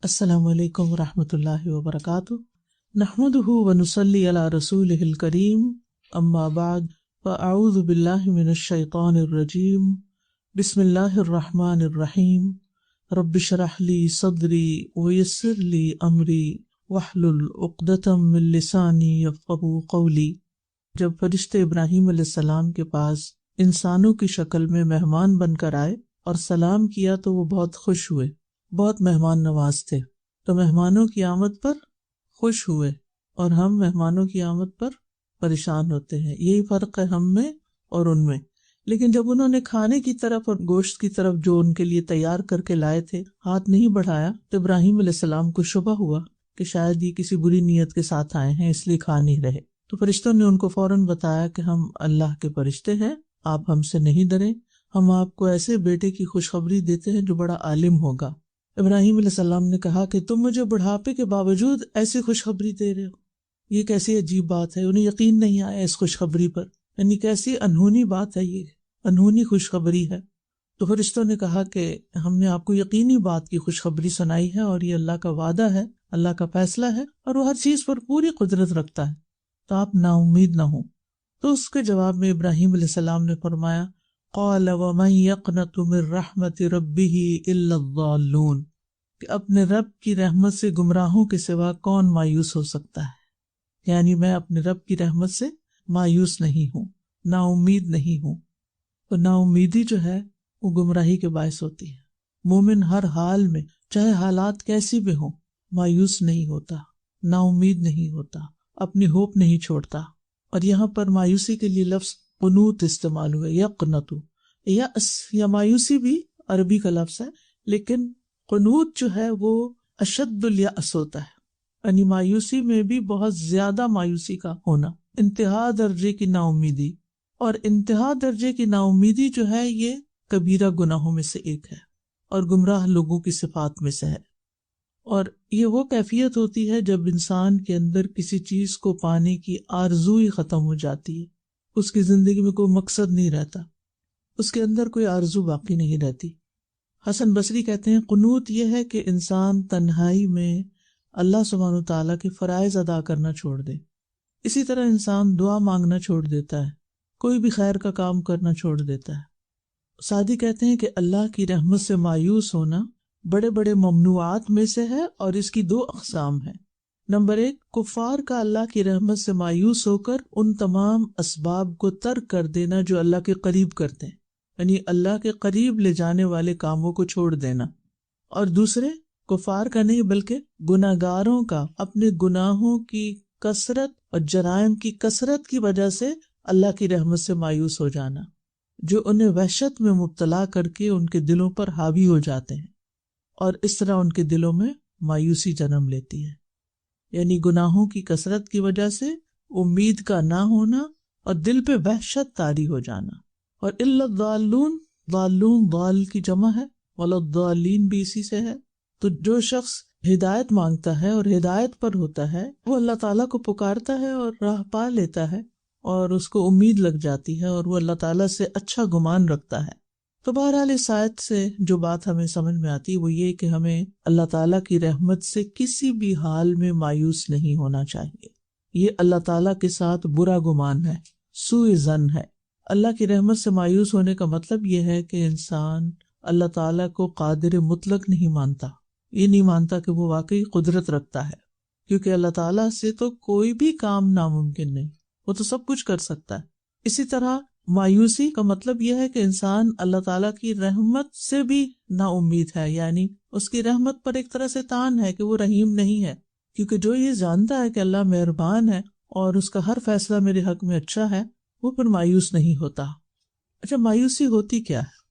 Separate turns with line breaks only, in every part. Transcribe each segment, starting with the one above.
السلام علیکم ورحمۃ اللہ وبرکاتہ نحمدہ ونصلی علی رسولہ الکریم اما بعد فاعوذ باللہ من الشیطان الرجیم بسم اللہ الرحمن الرحیم رب اشرح لی صدری ویسر لی امری واحلل عقدۃ من لسانی یفقہوا قولی۔ جب فرشتے ابراہیم علیہ السلام کے پاس انسانوں کی شکل میں مہمان بن کر آئے اور سلام کیا تو وہ بہت خوش ہوئے، بہت مہمان نواز تھے، تو مہمانوں کی آمد پر خوش ہوئے اور ہم مہمانوں کی آمد پر پریشان ہوتے ہیں۔ یہی فرق ہے ہم میں اور ان میں۔ لیکن جب انہوں نے کھانے کی طرف اور گوشت کی طرف جو ان کے لیے تیار کر کے لائے تھے ہاتھ نہیں بڑھایا تو ابراہیم علیہ السلام کو شبہ ہوا کہ شاید یہ کسی بری نیت کے ساتھ آئے ہیں، اس لیے کھا نہیں رہے۔ تو فرشتوں نے ان کو فوراً بتایا کہ ہم اللہ کے فرشتے ہیں، آپ ہم سے نہیں ڈریں، ہم آپ کو ایسے بیٹے کی خوشخبری دیتے ہیں جو بڑا عالم ہوگا۔ ابراہیم علیہ السلام نے کہا کہ تم مجھے بڑھاپے کے باوجود ایسی خوشخبری دے رہے ہو، یہ کیسی عجیب بات ہے۔ انہیں یقین نہیں آیا اس خوشخبری پر، یعنی کیسی انہونی بات ہے، یہ انہونی خوشخبری ہے۔ تو فرشتوں نے کہا کہ ہم نے آپ کو یقینی بات کی خوشخبری سنائی ہے اور یہ اللہ کا وعدہ ہے، اللہ کا فیصلہ ہے اور وہ ہر چیز پر پوری قدرت رکھتا ہے، تو آپ نا امید نہ ہوں۔ تو اس کے جواب میں ابراہیم علیہ السلام نے فرمایا قال ومن یقنط من رحمت ربہ الا الضالون، کہ اپنے رب کی رحمت سے گمراہوں کے سوا کون مایوس ہو سکتا ہے، یعنی میں اپنے رب کی رحمت سے مایوس نہیں ہوں، نا امید نہیں ہوں۔ تو نا امیدی جو ہے وہ گمراہی کے باعث ہوتی ہے۔ مومن ہر حال میں چاہے حالات کیسی بھی ہوں مایوس نہیں ہوتا، نا امید نہیں ہوتا، اپنی ہوپ نہیں چھوڑتا۔ اور یہاں پر مایوسی کے لیے لفظ قنوط استعمال ہوئے، یقنطو، یأس یا مایوسی بھی عربی کا لفظ ہے، لیکن قنوط جو ہے وہ اشد الیأس ہوتا ہے، یعنی مایوسی میں بھی بہت زیادہ مایوسی کا ہونا، انتہا درجے کی نا امیدی۔ اور انتہا درجے کی نا امیدی جو ہے یہ کبیرہ گناہوں میں سے ایک ہے اور گمراہ لوگوں کی صفات میں سے ہے۔ اور یہ وہ کیفیت ہوتی ہے جب انسان کے اندر کسی چیز کو پانے کی آرزو ہی ختم ہو جاتی ہے، اس کی زندگی میں کوئی مقصد نہیں رہتا، اس کے اندر کوئی آرزو باقی نہیں رہتی۔ حسن بصری کہتے ہیں قنوط یہ ہے کہ انسان تنہائی میں اللہ سبحانہ وتعالیٰ کے فرائض ادا کرنا چھوڑ دے۔ اسی طرح انسان دعا مانگنا چھوڑ دیتا ہے، کوئی بھی خیر کا کام کرنا چھوڑ دیتا ہے۔ سعدی کہتے ہیں کہ اللہ کی رحمت سے مایوس ہونا بڑے بڑے ممنوعات میں سے ہے اور اس کی دو اقسام ہیں۔ نمبر 1، کفار کا اللہ کی رحمت سے مایوس ہو کر ان تمام اسباب کو ترک کر دینا جو اللہ کے قریب کرتے ہیں، یعنی اللہ کے قریب لے جانے والے کاموں کو چھوڑ دینا۔ اور دوسرے، کفار کا نہیں بلکہ گناہگاروں کا اپنے گناہوں کی کثرت اور جرائم کی کثرت کی وجہ سے اللہ کی رحمت سے مایوس ہو جانا، جو انہیں وحشت میں مبتلا کر کے ان کے دلوں پر حاوی ہو جاتے ہیں اور اس طرح ان کے دلوں میں مایوسی جنم لیتی ہے۔ یعنی گناہوں کی کثرت کی وجہ سے امید کا نہ ہونا اور دل پہ وحشت طاری ہو جانا۔ اور الا الضالون، ضالون ضال کی جمع ہے، ولا الضالین بھی اسی سے ہے۔ تو جو شخص ہدایت مانگتا ہے اور ہدایت پر ہوتا ہے وہ اللہ تعالیٰ کو پکارتا ہے اور راہ پا لیتا ہے اور اس کو امید لگ جاتی ہے اور وہ اللہ تعالیٰ سے اچھا گمان رکھتا ہے۔ تو بہرحال اس آیت سے جو بات ہمیں سمجھ میں آتی ہے وہ یہ کہ ہمیں اللہ تعالیٰ کی رحمت سے کسی بھی حال میں مایوس نہیں ہونا چاہیے۔ یہ اللہ تعالیٰ کے ساتھ برا گمان ہے، سوء ظن ہے۔ اللہ کی رحمت سے مایوس ہونے کا مطلب یہ ہے کہ انسان اللہ تعالیٰ کو قادر مطلق نہیں مانتا، یہ نہیں مانتا کہ وہ واقعی قدرت رکھتا ہے، کیونکہ اللہ تعالیٰ سے تو کوئی بھی کام ناممکن نہیں، وہ تو سب کچھ کر سکتا ہے۔ اسی طرح مایوسی کا مطلب یہ ہے کہ انسان اللہ تعالیٰ کی رحمت سے بھی نا امید ہے، یعنی اس کی رحمت پر ایک طرح سے طعن ہے کہ وہ رحیم نہیں ہے، کیونکہ جو یہ جانتا ہے کہ اللہ مہربان ہے اور اس کا ہر فیصلہ میرے حق میں اچھا ہے، وہ پھر مایوس نہیں ہوتا۔ اچھا، مایوسی ہوتی کیا ہے؟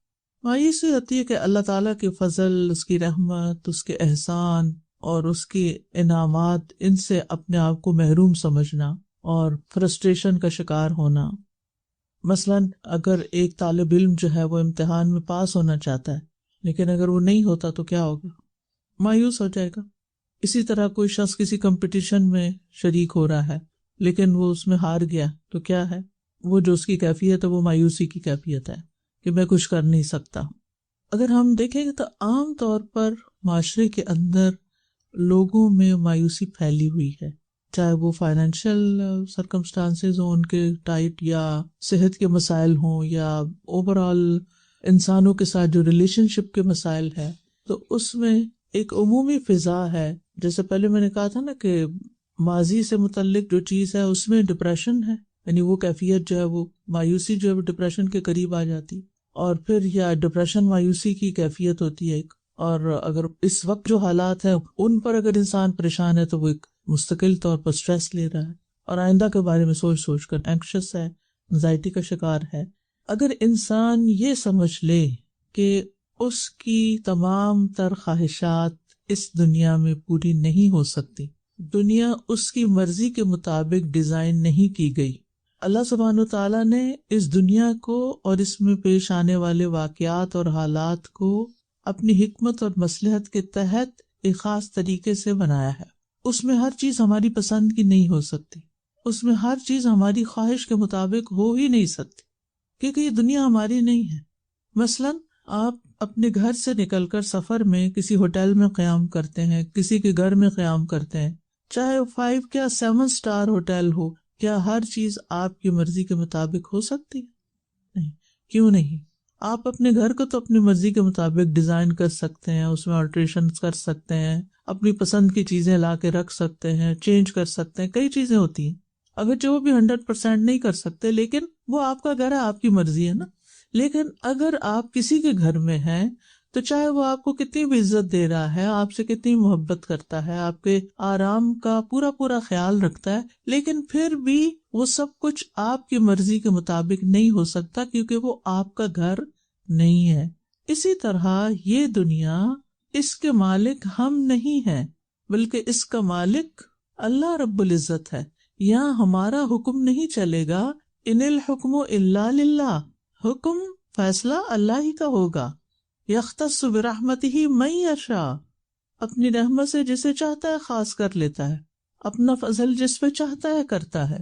مایوسی ہوتی ہے کہ اللہ تعالیٰ کے فضل، اس کی رحمت، اس کے احسان اور اس کے انعامات، ان سے اپنے آپ کو محروم سمجھنا اور فرسٹریشن کا شکار ہونا۔ مثلاً اگر ایک طالب علم جو ہے وہ امتحان میں پاس ہونا چاہتا ہے لیکن اگر وہ نہیں ہوتا تو کیا ہوگا؟ مایوس ہو جائے گا۔ اسی طرح کوئی شخص کسی کمپٹیشن میں شریک ہو رہا ہے لیکن وہ اس میں ہار گیا تو کیا ہے؟ وہ جو اس کی کیفیت ہے وہ مایوسی کی کیفیت ہے کہ میں کچھ کر نہیں سکتا۔ اگر ہم دیکھیں گے تو عام طور پر معاشرے کے اندر لوگوں میں مایوسی پھیلی ہوئی ہے، چاہے وہ فائنینشیل سرکمسٹانسز ہوں ان کے ٹائٹ، یا صحت کے مسائل ہوں، یا اوور آل انسانوں کے ساتھ جو ریلیشن شپ کے مسائل ہیں، تو اس میں ایک عمومی فضا ہے. جیسے پہلے میں نے کہا تھا نا کہ ماضی سے متعلق جو چیز ہے اس میں ڈپریشن ہے، یعنی وہ کیفیت جو ہے، وہ مایوسی جو ہے وہ ڈپریشن کے قریب آ جاتی، اور پھر یا ڈپریشن مایوسی کی کیفیت ہوتی ہے ایک. اور اگر اس وقت جو حالات ہیں ان پر اگر انسان پریشان ہے تو وہ ایک مستقل طور پر سٹریس لے رہا ہے اور آئندہ کے بارے میں سوچ سوچ کر اینکشس ہے، انزائٹی کا شکار ہے. اگر انسان یہ سمجھ لے کہ اس کی تمام تر خواہشات اس دنیا میں پوری نہیں ہو سکتی، دنیا اس کی مرضی کے مطابق ڈیزائن نہیں کی گئی. اللہ سبحانہ و تعالیٰ نے اس دنیا کو اور اس میں پیش آنے والے واقعات اور حالات کو اپنی حکمت اور مصلحت کے تحت ایک خاص طریقے سے بنایا ہے. اس میں ہر چیز ہماری پسند کی نہیں ہو سکتی، اس میں ہر چیز ہماری خواہش کے مطابق ہو ہی نہیں سکتی، کیونکہ یہ دنیا ہماری نہیں ہے. مثلاً آپ اپنے گھر سے نکل کر سفر میں کسی ہوٹل میں قیام کرتے ہیں، کسی کے گھر میں قیام کرتے ہیں، چاہے 5 کیا 7 اسٹار ہوٹل ہو، کیا ہر چیز آپ کی مرضی کے مطابق ہو سکتی ہے؟ نہیں. کیوں نہیں؟ آپ اپنے گھر کو تو اپنی مرضی کے مطابق ڈیزائن کر سکتے ہیں، اس میں آلٹریشن کر سکتے ہیں، اپنی پسند کی چیزیں لا کے رکھ سکتے ہیں، چینج کر سکتے ہیں، کئی چیزیں ہوتی ہیں. اگرچہ وہ بھی 100% نہیں کر سکتے، لیکن وہ آپ کا گھر ہے، آپ کی مرضی ہے نا. لیکن اگر آپ کسی کے گھر میں ہیں تو چاہے وہ آپ کو کتنی بھی عزت دے رہا ہے، آپ سے کتنی محبت کرتا ہے، آپ کے آرام کا پورا پورا خیال رکھتا ہے، لیکن پھر بھی وہ سب کچھ آپ کی مرضی کے مطابق نہیں ہو سکتا، کیونکہ وہ آپ کا گھر نہیں ہے. اسی طرح یہ دنیا، اس کے مالک ہم نہیں ہیں، بلکہ اس کا مالک اللہ رب العزت ہے. یہاں ہمارا حکم نہیں چلے گا. ان الحکم الا للہ، حکم فیصلہ اللہ ہی کا ہوگا. یختص برحمتہ من یشاء، اپنی رحمت سے جسے چاہتا ہے خاص کر لیتا ہے، اپنا فضل جس پہ چاہتا ہے کرتا ہے،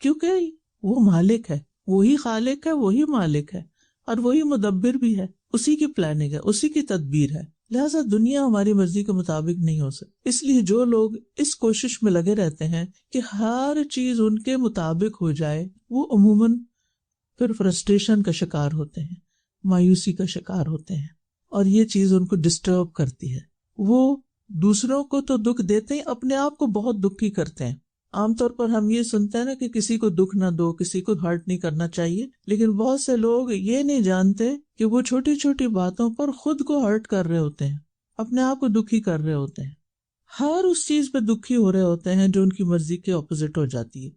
کیونکہ وہ مالک ہے، وہی خالق ہے، وہی مالک ہے، اور وہی مدبر بھی ہے. اسی کی پلاننگ ہے، اسی کی تدبیر ہے. لہٰذا دنیا ہماری مرضی کے مطابق نہیں ہو سکتی. اس لیے جو لوگ اس کوشش میں لگے رہتے ہیں کہ ہر چیز ان کے مطابق ہو جائے، وہ عموماً پھر فرسٹریشن کا شکار ہوتے ہیں، مایوسی کا شکار ہوتے ہیں، اور یہ چیز ان کو ڈسٹرب کرتی ہے. وہ دوسروں کو تو دکھ دیتے ہیں، اپنے آپ کو بہت دکھی کرتے ہیں. عام طور پر ہم یہ سنتے ہیں نا کہ کسی کو دکھ نہ دو، کسی کو ہرٹ نہیں کرنا چاہیے، لیکن بہت سے لوگ یہ نہیں جانتے کہ وہ چھوٹی چھوٹی باتوں پر خود کو ہرٹ کر رہے ہوتے ہیں، اپنے آپ کو دکھی کر رہے ہوتے ہیں. ہر اس چیز پہ دکھی ہو رہے ہوتے ہیں جو ان کی مرضی کے اپوزٹ ہو جاتی ہے.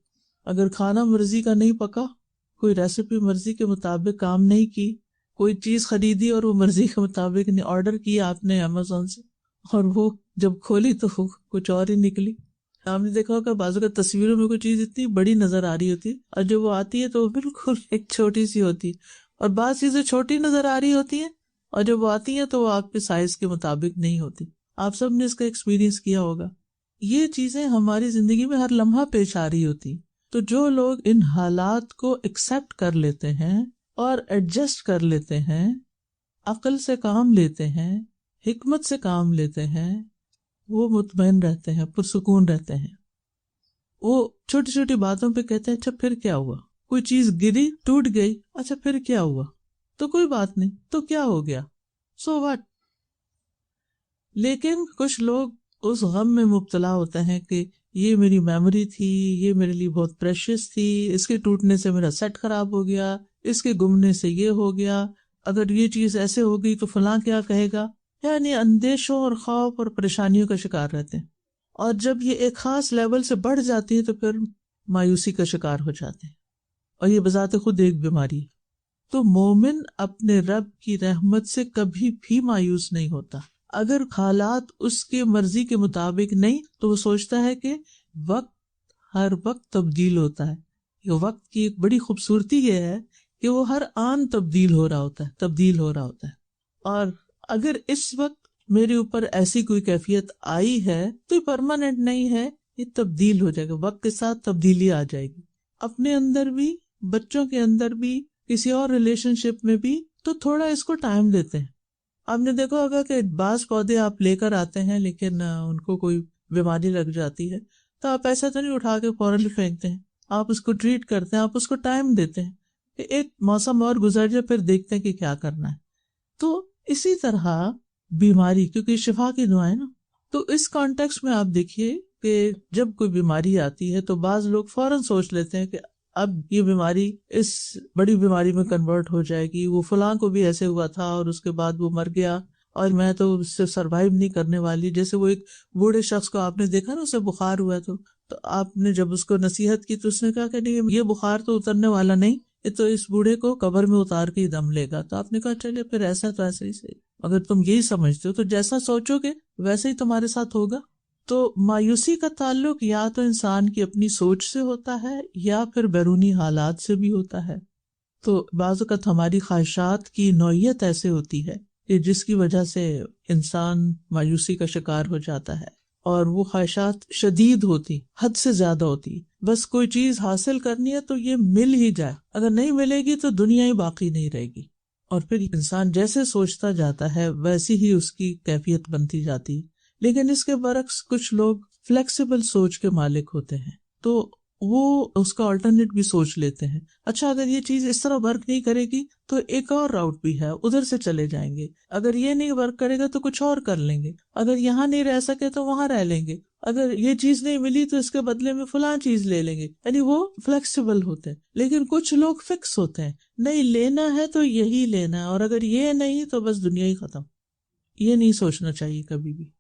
اگر کھانا مرضی کا نہیں پکا، کوئی ریسیپی مرضی کے مطابق کام نہیں کی، کوئی چیز خریدی اور وہ مرضی کے مطابق نہیں، آرڈر کیا آپ نے امیزون سے، اور وہ جب کھولی تو کچھ اور ہی نکلی. آپ نے دیکھا ہوگا بعض اوقات تصویروں میں کوئی چیز اتنی بڑی نظر آ رہی ہوتی ہے، اور جب وہ آتی ہے تو وہ بالکل ایک چھوٹی سی ہوتی ہے، اور بعض چیزیں چھوٹی نظر آ رہی ہوتی ہیں اور جب وہ آتی ہیں تو وہ آپ کے سائز کے مطابق نہیں ہوتی. آپ سب نے اس کا ایکسپیرینس کیا ہوگا. یہ چیزیں ہماری زندگی میں ہر لمحہ پیش آ رہی ہوتی. تو جو لوگ ان حالات کو ایکسپٹ کر لیتے ہیں اور ایڈجسٹ کر لیتے ہیں، عقل سے کام لیتے ہیں، حکمت سے کام لیتے ہیں، وہ مطمئن رہتے ہیں، پرسکون رہتے ہیں. وہ چھوٹی چھوٹی باتوں پہ کہتے ہیں اچھا پھر کیا ہوا، کوئی چیز گری ٹوٹ گئی، اچھا پھر کیا ہوا، تو کوئی بات نہیں، تو کیا ہو گیا، سو واٹ. لیکن کچھ لوگ اس غم میں مبتلا ہوتے ہیں کہ یہ میری میموری تھی، یہ میرے لیے بہت پریشیس تھی، اس کے ٹوٹنے سے میرا سیٹ خراب ہو گیا، اس کے گمنے سے یہ ہو گیا، اگر یہ چیز ایسے ہو گئی تو فلاں کیا کہے گا. یعنی اندیشوں اور خوف اور پریشانیوں کا شکار رہتے ہیں. اور جب یہ ایک خاص لیول سے بڑھ جاتی ہے تو پھر مایوسی کا شکار ہو جاتے ہیں، اور یہ بذات خود ایک بیماری ہے. تو مومن اپنے رب کی رحمت سے کبھی بھی مایوس نہیں ہوتا. اگر حالات اس کے مرضی کے مطابق نہیں تو وہ سوچتا ہے کہ وقت ہر وقت تبدیل ہوتا ہے. یہ وقت کی ایک بڑی خوبصورتی یہ ہے کہ وہ ہر آن تبدیل ہو رہا ہوتا ہے. اور اگر اس وقت میرے اوپر ایسی کوئی کیفیت آئی ہے تو یہ پرماننٹ نہیں ہے، یہ تبدیل ہو جائے گا، وقت کے ساتھ تبدیلی آ جائے گی. اپنے اندر بھی، بچوں کے اندر بھی، کسی اور ریلیشن شپ میں بھی، تو تھوڑا اس کو ٹائم دیتے ہیں. آپ نے دیکھا ہوگا کہ بعض پودے آپ لے کر آتے ہیں لیکن ان کو کوئی بیماری لگ جاتی ہے تو آپ ایسا تو نہیں اٹھا کے فوراً پھینکتے ہیں، آپ اس کو ٹریٹ کرتے ہیں، آپ اس کو ٹائم دیتے ہیں کہ ایک موسم اور گزر جائے پھر دیکھتے ہیں کہ کیا کرنا ہے۔ تو اسی طرح بیماری، کیونکہ شفا کی دعا ہے نا، تو اس کانٹیکس میں آپ دیکھیے کہ جب کوئی بیماری آتی ہے تو بعض لوگ فوراً سوچ لیتے ہیں کہ اب یہ بیماری اس بڑی بیماری میں کنورٹ ہو جائے گی، وہ فلاں کو بھی ایسے ہوا تھا اور اس کے بعد وہ مر گیا اور میں تو اس سے سروائیو نہیں کرنے والی۔ جیسے وہ ایک بوڑھے شخص کو آپ نے دیکھا نا، اسے بخار ہوا تو آپ نے جب اس کو نصیحت کی تو اس نے کہا کہ نہیں، یہ بخار تو اترنے والا نہیں، یہ تو اس بوڑھے کو قبر میں اتار کے ہی دم لے گا۔ تو آپ نے کہا چلے پھر ایسا تو ایسا ہی صحیح، اگر تم یہی سمجھتے ہو تو جیسا سوچو گے ویسے ہی تمہارے ساتھ ہوگا۔ تو مایوسی کا تعلق یا تو انسان کی اپنی سوچ سے ہوتا ہے یا پھر بیرونی حالات سے بھی ہوتا ہے۔ تو بعض اوقات ہماری خواہشات کی نوعیت ایسے ہوتی ہے کہ جس کی وجہ سے انسان مایوسی کا شکار ہو جاتا ہے، اور وہ خواہشات شدید ہوتی، حد سے زیادہ ہوتی۔ بس کوئی چیز حاصل کرنی ہے تو یہ مل ہی جائے، اگر نہیں ملے گی تو دنیا ہی باقی نہیں رہے گی۔ اور پھر انسان جیسے سوچتا جاتا ہے ویسی ہی اس کی کیفیت بنتی جاتی۔ لیکن اس کے برعکس کچھ لوگ فلیکسیبل سوچ کے مالک ہوتے ہیں، تو وہ اس کا آلٹرنیٹ بھی سوچ لیتے ہیں، اچھا اگر یہ چیز اس طرح ورک نہیں کرے گی تو ایک اور راؤٹ بھی ہے، ادھر سے چلے جائیں گے، اگر یہ نہیں ورک کرے گا تو کچھ اور کر لیں گے، اگر یہاں نہیں رہ سکے تو وہاں رہ لیں گے، اگر یہ چیز نہیں ملی تو اس کے بدلے میں فلاں چیز لے لیں گے۔ یعنی وہ فلیکسیبل ہوتے ہیں۔ لیکن کچھ لوگ فکس ہوتے ہیں، نہیں لینا ہے تو یہی لینا ہے، اور اگر یہ نہیں تو بس دنیا ہی ختم۔ یہ نہیں سوچنا چاہیے کبھی بھی۔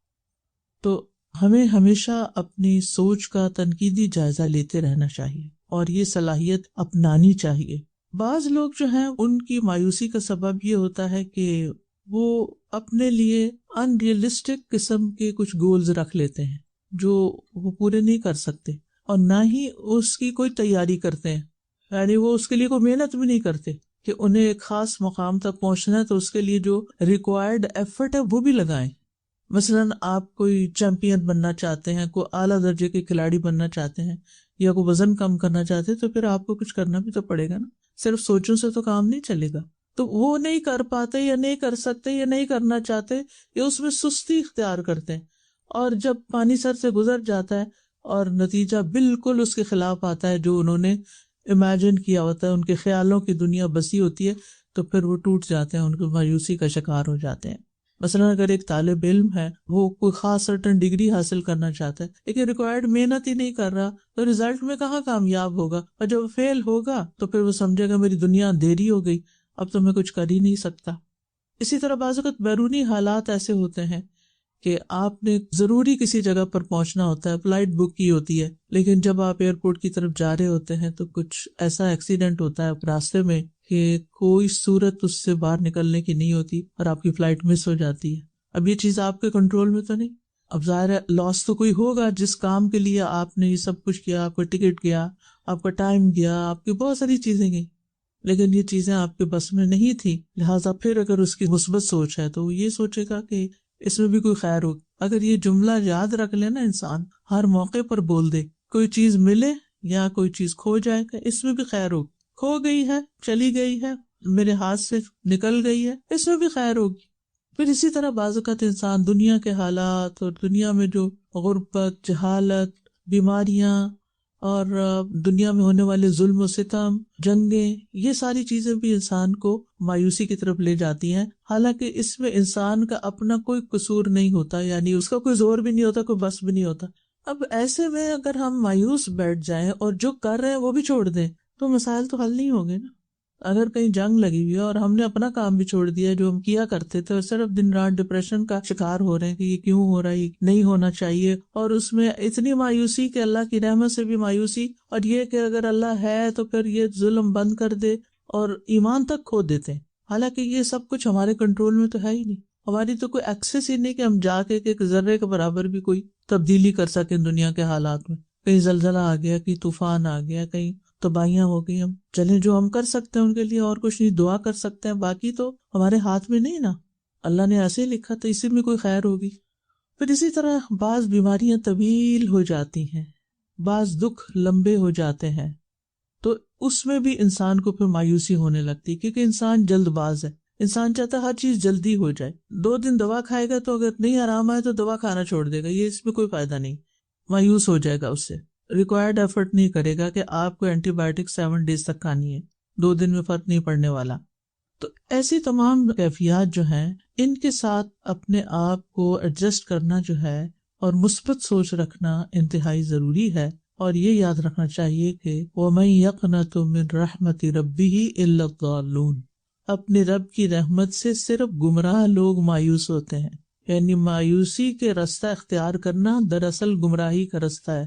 تو ہمیں ہمیشہ اپنی سوچ کا تنقیدی جائزہ لیتے رہنا چاہیے اور یہ صلاحیت اپنانی چاہیے۔ بعض لوگ جو ہیں ان کی مایوسی کا سبب یہ ہوتا ہے کہ وہ اپنے لیے ان ریئلسٹک قسم کے کچھ گولز رکھ لیتے ہیں جو وہ پورے نہیں کر سکتے، اور نہ ہی اس کی کوئی تیاری کرتے ہیں، یعنی وہ اس کے لیے کوئی محنت بھی نہیں کرتے کہ انہیں ایک خاص مقام تک پہنچنا ہے تو اس کے لیے جو ریکوائرڈ ایفرٹ ہے وہ بھی لگائیں۔ مثلاً آپ کوئی چیمپئن بننا چاہتے ہیں، کوئی اعلیٰ درجے کے کھلاڑی بننا چاہتے ہیں، یا کوئی وزن کم کرنا چاہتے ہیں، تو پھر آپ کو کچھ کرنا بھی تو پڑے گا نا، صرف سوچوں سے تو کام نہیں چلے گا۔ تو وہ نہیں کر پاتے یا نہیں کر سکتے یا نہیں کرنا چاہتے، یا اس میں سستی اختیار کرتے ہیں، اور جب پانی سر سے گزر جاتا ہے اور نتیجہ بالکل اس کے خلاف آتا ہے جو انہوں نے امیجن کیا ہوتا ہے، ان کے خیالوں کی دنیا بسی ہوتی ہے، تو پھر وہ ٹوٹ جاتے ہیں، ان کو مایوسی کا شکار ہو جاتے ہیں۔ مثلاً اگر ایک طالب علم ہے، وہ کوئی خاص سرٹن ڈگری حاصل کرنا چاہتا ہے لیکن ریکوائرڈ محنت ہی نہیں کر رہا، تو رزلٹ میں کہاں کامیاب ہوگا، اور جب فیل ہوگا تو پھر وہ سمجھے گا میری دنیا اندھیری ہو گئی، اب تو میں کچھ کر ہی نہیں سکتا۔ اسی طرح بعض اوقات بیرونی حالات ایسے ہوتے ہیں کہ آپ نے ضروری کسی جگہ پر پہنچنا ہوتا ہے، فلائٹ بک کی ہوتی ہے، لیکن جب آپ ایئرپورٹ کی طرف جا رہے ہوتے ہیں تو کچھ ایسا ایکسیڈنٹ ہوتا ہے راستے میں کہ کوئی صورت اس سے باہر نکلنے کی نہیں ہوتی اور آپ کی فلائٹ مس ہو جاتی ہے۔ اب یہ چیز آپ کے کنٹرول میں تو نہیں، اب ظاہر ہے لاس تو کوئی ہوگا، جس کام کے لیے آپ نے یہ سب کچھ کیا، آپ کا ٹکٹ گیا، آپ کا ٹائم گیا، آپ کی بہت ساری چیزیں گئی، لیکن یہ چیزیں آپ کے بس میں نہیں تھی، لہٰذا پھر اگر اس کی مثبت سوچ ہے تو وہ یہ سوچے گا کہ اس میں بھی کوئی خیر ہو۔ اگر یہ جملہ یاد رکھ لے نا انسان، ہر موقع پر بول دے، کوئی چیز ملے یا کوئی چیز کھو جائے گا، اس میں بھی خیر ہو، کھو گئی ہے، چلی گئی ہے، میرے ہاتھ سے نکل گئی ہے، اس میں بھی خیر ہوگی۔ پھر اسی طرح بعض اوقات انسان دنیا کے حالات اور دنیا میں جو غربت، جہالت، بیماریاں اور دنیا میں ہونے والے ظلم و ستم، جنگیں، یہ ساری چیزیں بھی انسان کو مایوسی کی طرف لے جاتی ہیں، حالانکہ اس میں انسان کا اپنا کوئی قصور نہیں ہوتا، یعنی اس کا کوئی زور بھی نہیں ہوتا، کوئی بس بھی نہیں ہوتا۔ اب ایسے میں اگر ہم مایوس بیٹھ جائیں اور جو کر رہے ہیں وہ بھی چھوڑ دیں تو مسائل تو حل نہیں ہوں گے نا۔ اگر کہیں جنگ لگی ہوئی ہے اور ہم نے اپنا کام بھی چھوڑ دیا جو ہم کیا کرتے تھے، اور صرف دن رات ڈپریشن کا شکار ہو رہے ہیں کہ یہ کیوں ہو رہا ہے، یہ نہیں ہونا چاہیے، اور اس میں اتنی مایوسی کہ اللہ کی رحمت سے بھی مایوسی، اور یہ کہ اگر اللہ ہے تو پھر یہ ظلم بند کر دے، اور ایمان تک کھو دیتے ہیں، حالانکہ یہ سب کچھ ہمارے کنٹرول میں تو ہے ہی نہیں، ہماری تو کوئی ایکسس ہی نہیں کہ ہم جا کے ایک ذرے کے برابر بھی کوئی تبدیلی کر سکیں دنیا کے حالات میں۔ کہیں زلزلہ آ گیا، کہیں طوفان آ گیا، کہیں تباہیاں ہو گئی، ہم چلیں جو ہم کر سکتے ہیں ان کے لیے اور کچھ نہیں، دعا کر سکتے ہیں، باقی تو ہمارے ہاتھ میں نہیں نا، اللہ نے ایسے ہی لکھا تو اسی میں کوئی خیر ہوگی۔ پھر اسی طرح بعض بیماریاں طویل ہو جاتی ہیں، بعض دکھ لمبے ہو جاتے ہیں، تو اس میں بھی انسان کو پھر مایوسی ہونے لگتی ہے، کیونکہ انسان جلد باز ہے، انسان چاہتا ہے ہر چیز جلدی ہو جائے. 2 دن دوا کھائے گا تو اگر نہیں آرام آئے تو دوا کھانا چھوڑ دے گا، یہ اس میں کوئی فائدہ نہیں، مایوس ہو جائے گا. اس سے ریکوائرڈ ایفرٹ نہیں کرے گا کہ آپ کو اینٹی بایوٹک 7 days تک کھانی ہے، 2 دن میں فرق نہیں پڑنے والا. تو ایسی تمام کیفیات جو ہیں ان کے ساتھ اپنے آپ کو ایڈجسٹ کرنا جو ہے اور مثبت سوچ رکھنا انتہائی ضروری ہے. اور یہ یاد رکھنا چاہیے کہ وَمَن يَقْنَطُ مِن رَحْمَةِ رَبِّهِ إِلَّا الضَّالُّونَ، اپنے رب کی رحمت سے صرف گمراہ لوگ مایوس ہوتے ہیں. یعنی مایوسی کے رستہ اختیار کرنا دراصل گمراہی کا رستہ ہے،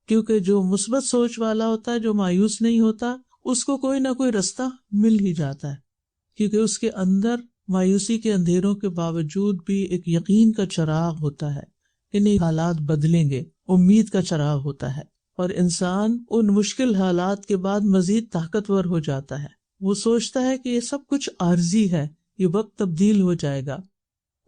کیونکہ جو مثبت سوچ والا ہوتا ہے، جو مایوس نہیں ہوتا، اس کو کوئی نہ کوئی رستہ مل ہی جاتا ہے، کیونکہ اس کے اندر مایوسی کے اندھیروں کے باوجود بھی ایک یقین کا چراغ ہوتا ہے کہ نہیں حالات بدلیں گے، امید کا چراغ ہوتا ہے. اور انسان ان مشکل حالات کے بعد مزید طاقتور ہو جاتا ہے. وہ سوچتا ہے کہ یہ سب کچھ عارضی ہے، یہ وقت تبدیل ہو جائے گا.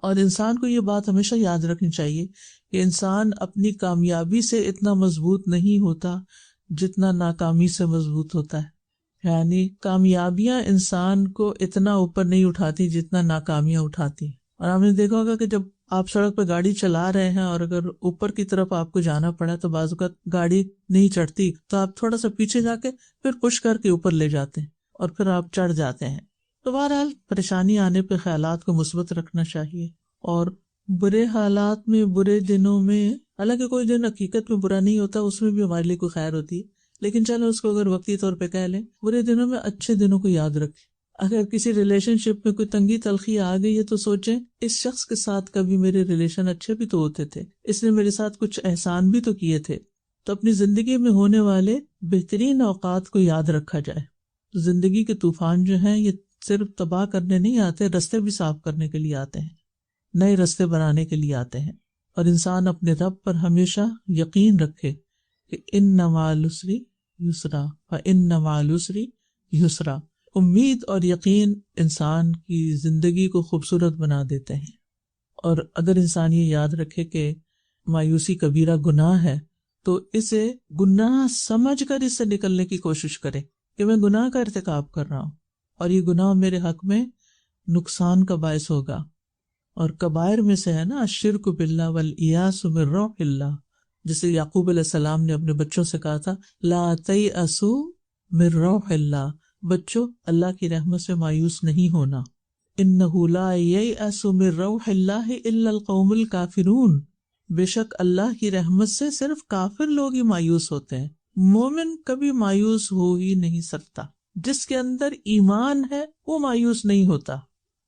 اور انسان کو یہ بات ہمیشہ یاد رکھنی چاہیے کہ انسان اپنی کامیابی سے اتنا مضبوط نہیں ہوتا جتنا ناکامی سے مضبوط ہوتا ہے. یعنی کامیابیاں انسان کو اتنا اوپر نہیں اٹھاتی جتنا ناکامیاں اٹھاتی. اور آپ نے دیکھا ہوگا کہ جب آپ سڑک پہ گاڑی چلا رہے ہیں اور اگر اوپر کی طرف آپ کو جانا پڑا تو بعض اوقات گاڑی نہیں چڑھتی تو آپ تھوڑا سا پیچھے جا کے پھر پش کر کے اوپر لے جاتے ہیں اور پھر آپ چڑھ جاتے ہیں. تو بہرحال پریشانی آنے پہ خیالات کو مثبت رکھنا چاہیے. اور برے حالات میں، برے دنوں میں، حالانکہ کوئی دن حقیقت میں برا نہیں ہوتا، اس میں بھی ہمارے لیے کوئی خیر ہوتی ہے، لیکن چلو اس کو اگر وقتی طور پہ کہہ لیں، برے دنوں میں اچھے دنوں کو یاد رکھیں. اگر کسی ریلیشن شپ میں کوئی تنگی تلخی آ گئی ہے تو سوچیں اس شخص کے ساتھ کبھی میرے ریلیشن اچھے بھی تو ہوتے تھے، اس نے میرے ساتھ کچھ احسان بھی تو کیے تھے. تو اپنی زندگی میں ہونے والے بہترین اوقات کو یاد رکھا جائے. زندگی کے طوفان جو ہیں یہ صرف تباہ کرنے نہیں آتے، رستے بھی صاف کرنے کے لیے آتے ہیں، نئے رستے بنانے کے لیے آتے ہیں. اور انسان اپنے رب پر ہمیشہ یقین رکھے کہ ان مع العسر یسرا فان مع العسر یسرا. امید اور یقین انسان کی زندگی کو خوبصورت بنا دیتے ہیں. اور اگر انسان یہ یاد رکھے کہ مایوسی کبیرہ گناہ ہے تو اسے گناہ سمجھ کر اس سے نکلنے کی کوشش کرے کہ میں گناہ کا ارتکاب کر رہا ہوں اور یہ گناہ میرے حق میں نقصان کا باعث ہوگا. اور کبائر میں سے ہے نا الشرک باللہ والیاس من روح اللہ، جسے یعقوب علیہ السلام نے اپنے بچوں سے کہا تھا لا تیأسوا من روح اللہ، بچوں اللہ کی رحمت سے مایوس نہیں ہونا. انہ لا ییأس من روح اللہ الا القوم الکافرون، بے شک اللہ کی رحمت سے صرف کافر لوگ ہی مایوس ہوتے ہیں، مومن کبھی مایوس ہو ہی نہیں سکتا. جس کے اندر ایمان ہے وہ مایوس نہیں ہوتا،